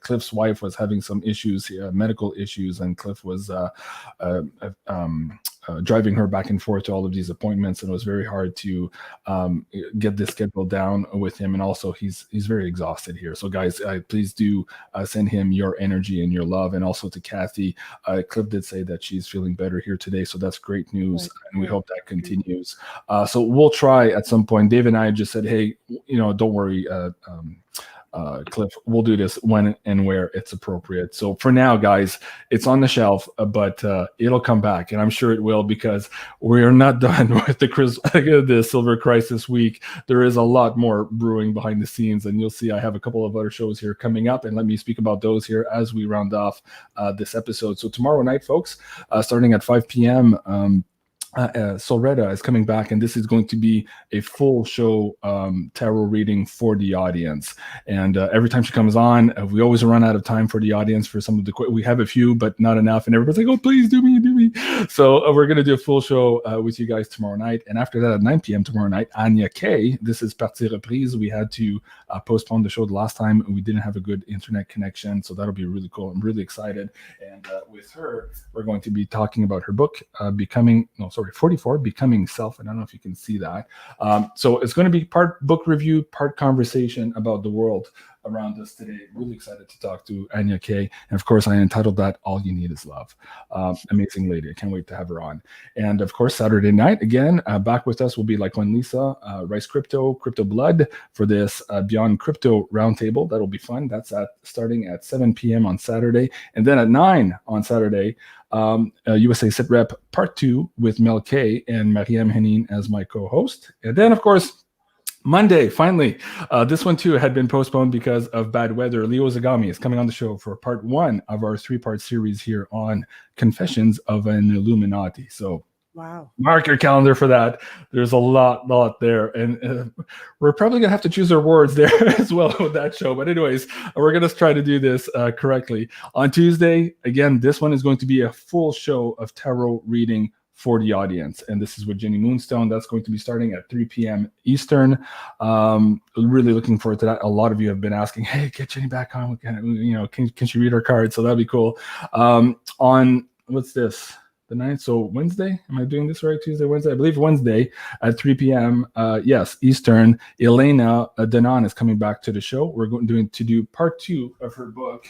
Cliff's wife was having some issues, medical issues, and Cliff was driving her back and forth to all of these appointments, and it was very hard to get this scheduled down with him. And also, he's very exhausted here. So, guys, please do send him your energy and your love, and also to Kathy. Cliff did say that she's feeling better here today, so that's great news, and we hope that continues. So we'll try at some point. Dave and I just said, hey, don't worry, Cliff, we'll do this when and where it's appropriate. So for now, guys, it's on the shelf, but it'll come back, and I'm sure it will, because we are not done with the Silver Crisis week. There is a lot more brewing behind the scenes, and you'll see I have a couple of other shows here coming up, and let me speak about those here as we round off this episode. So tomorrow night, folks, starting at 5 p.m., Solretta is coming back, and this is going to be a full show tarot reading for the audience. And every time she comes on, we always run out of time for the audience for some of the we have a few, but not enough. And everybody's like, "Oh, please do me." So we're going to do a full show with you guys tomorrow night. And after that, at 9 p.m. tomorrow night, Anya K. This is Partie Reprise. We had to postpone the show the last time. We didn't have a good internet connection, so that'll be really cool. I'm really excited. And with her, we're going to be talking about her book, 44, Becoming Self. And I don't know if you can see that. So it's going to be part book review, part conversation about the world around us today. Really excited to talk to Anya K. And of course, I entitled that All You Need Is Love. Amazing lady. I can't wait to have her on. And of course, Saturday night, again, back with us will be like when Lisa, Rice Crypto Blood for this Beyond Crypto Roundtable. That'll be fun. That's starting at 7 p.m. on Saturday. And then at 9 on Saturday, USA Sit Rep Part 2 with Mel K and Maryam Henein as my co-host. And then, of course, Monday, finally, this one too had been postponed because of bad weather. Leo Zagami is coming on the show for part 1 of our 3-part series here on Confessions of an Illuminati. So wow, mark your calendar for that. There's a lot there. And we're probably going to have to choose our words there as well with that show. But anyways, we're going to try to do this correctly. On Tuesday, again, this one is going to be a full show of tarot reading for the audience, and this is with Jenny Moonstone. That's going to be starting at 3 p.m. Eastern. Really looking forward to that. A lot of you have been asking, "Hey, get Jenny back on. Can she read our cards?" So that'd be cool. On what's this? The 9th. So Wednesday. Am I doing this right? Tuesday, Wednesday. I believe Wednesday at 3 p.m. Yes, Eastern. Elena Danan is coming back to the show. We're going to do part 2 of her book.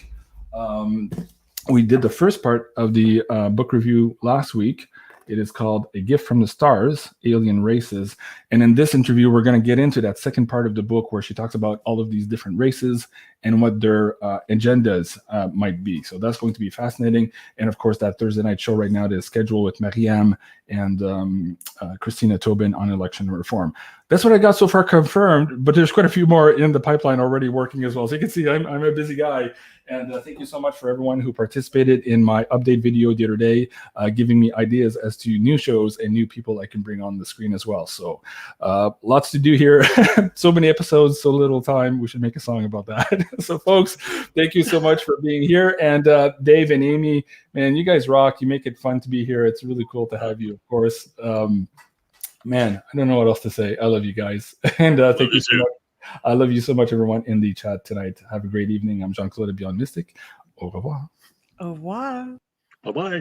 We did the first part of the book review last week. It is called A Gift from the Stars, Alien Races. And in this interview, we're going to get into that second part of the book where she talks about all of these different races and what their agendas might be. So that's going to be fascinating. And of course, that Thursday night show right now is scheduled with Maryam and Christina Tobin on election reform. That's what I got so far confirmed, but there's quite a few more in the pipeline already working as well. So you can see I'm a busy guy. And thank you so much for everyone who participated in my update video the other day, giving me ideas as to new shows and new people I can bring on the screen as well. So lots to do here. So many episodes, so little time. We should make a song about that. So folks, thank you so much for being here. And Dave and Amy, man, you guys rock. You make it fun to be here. It's really cool to have you, of course. Man, I don't know what else to say. I love you guys. And thank you so much. I love you so much, everyone, in the chat tonight. Have a great evening. I'm Jean-Claude of BeyondMystic. Au revoir. Au revoir. Bye-bye.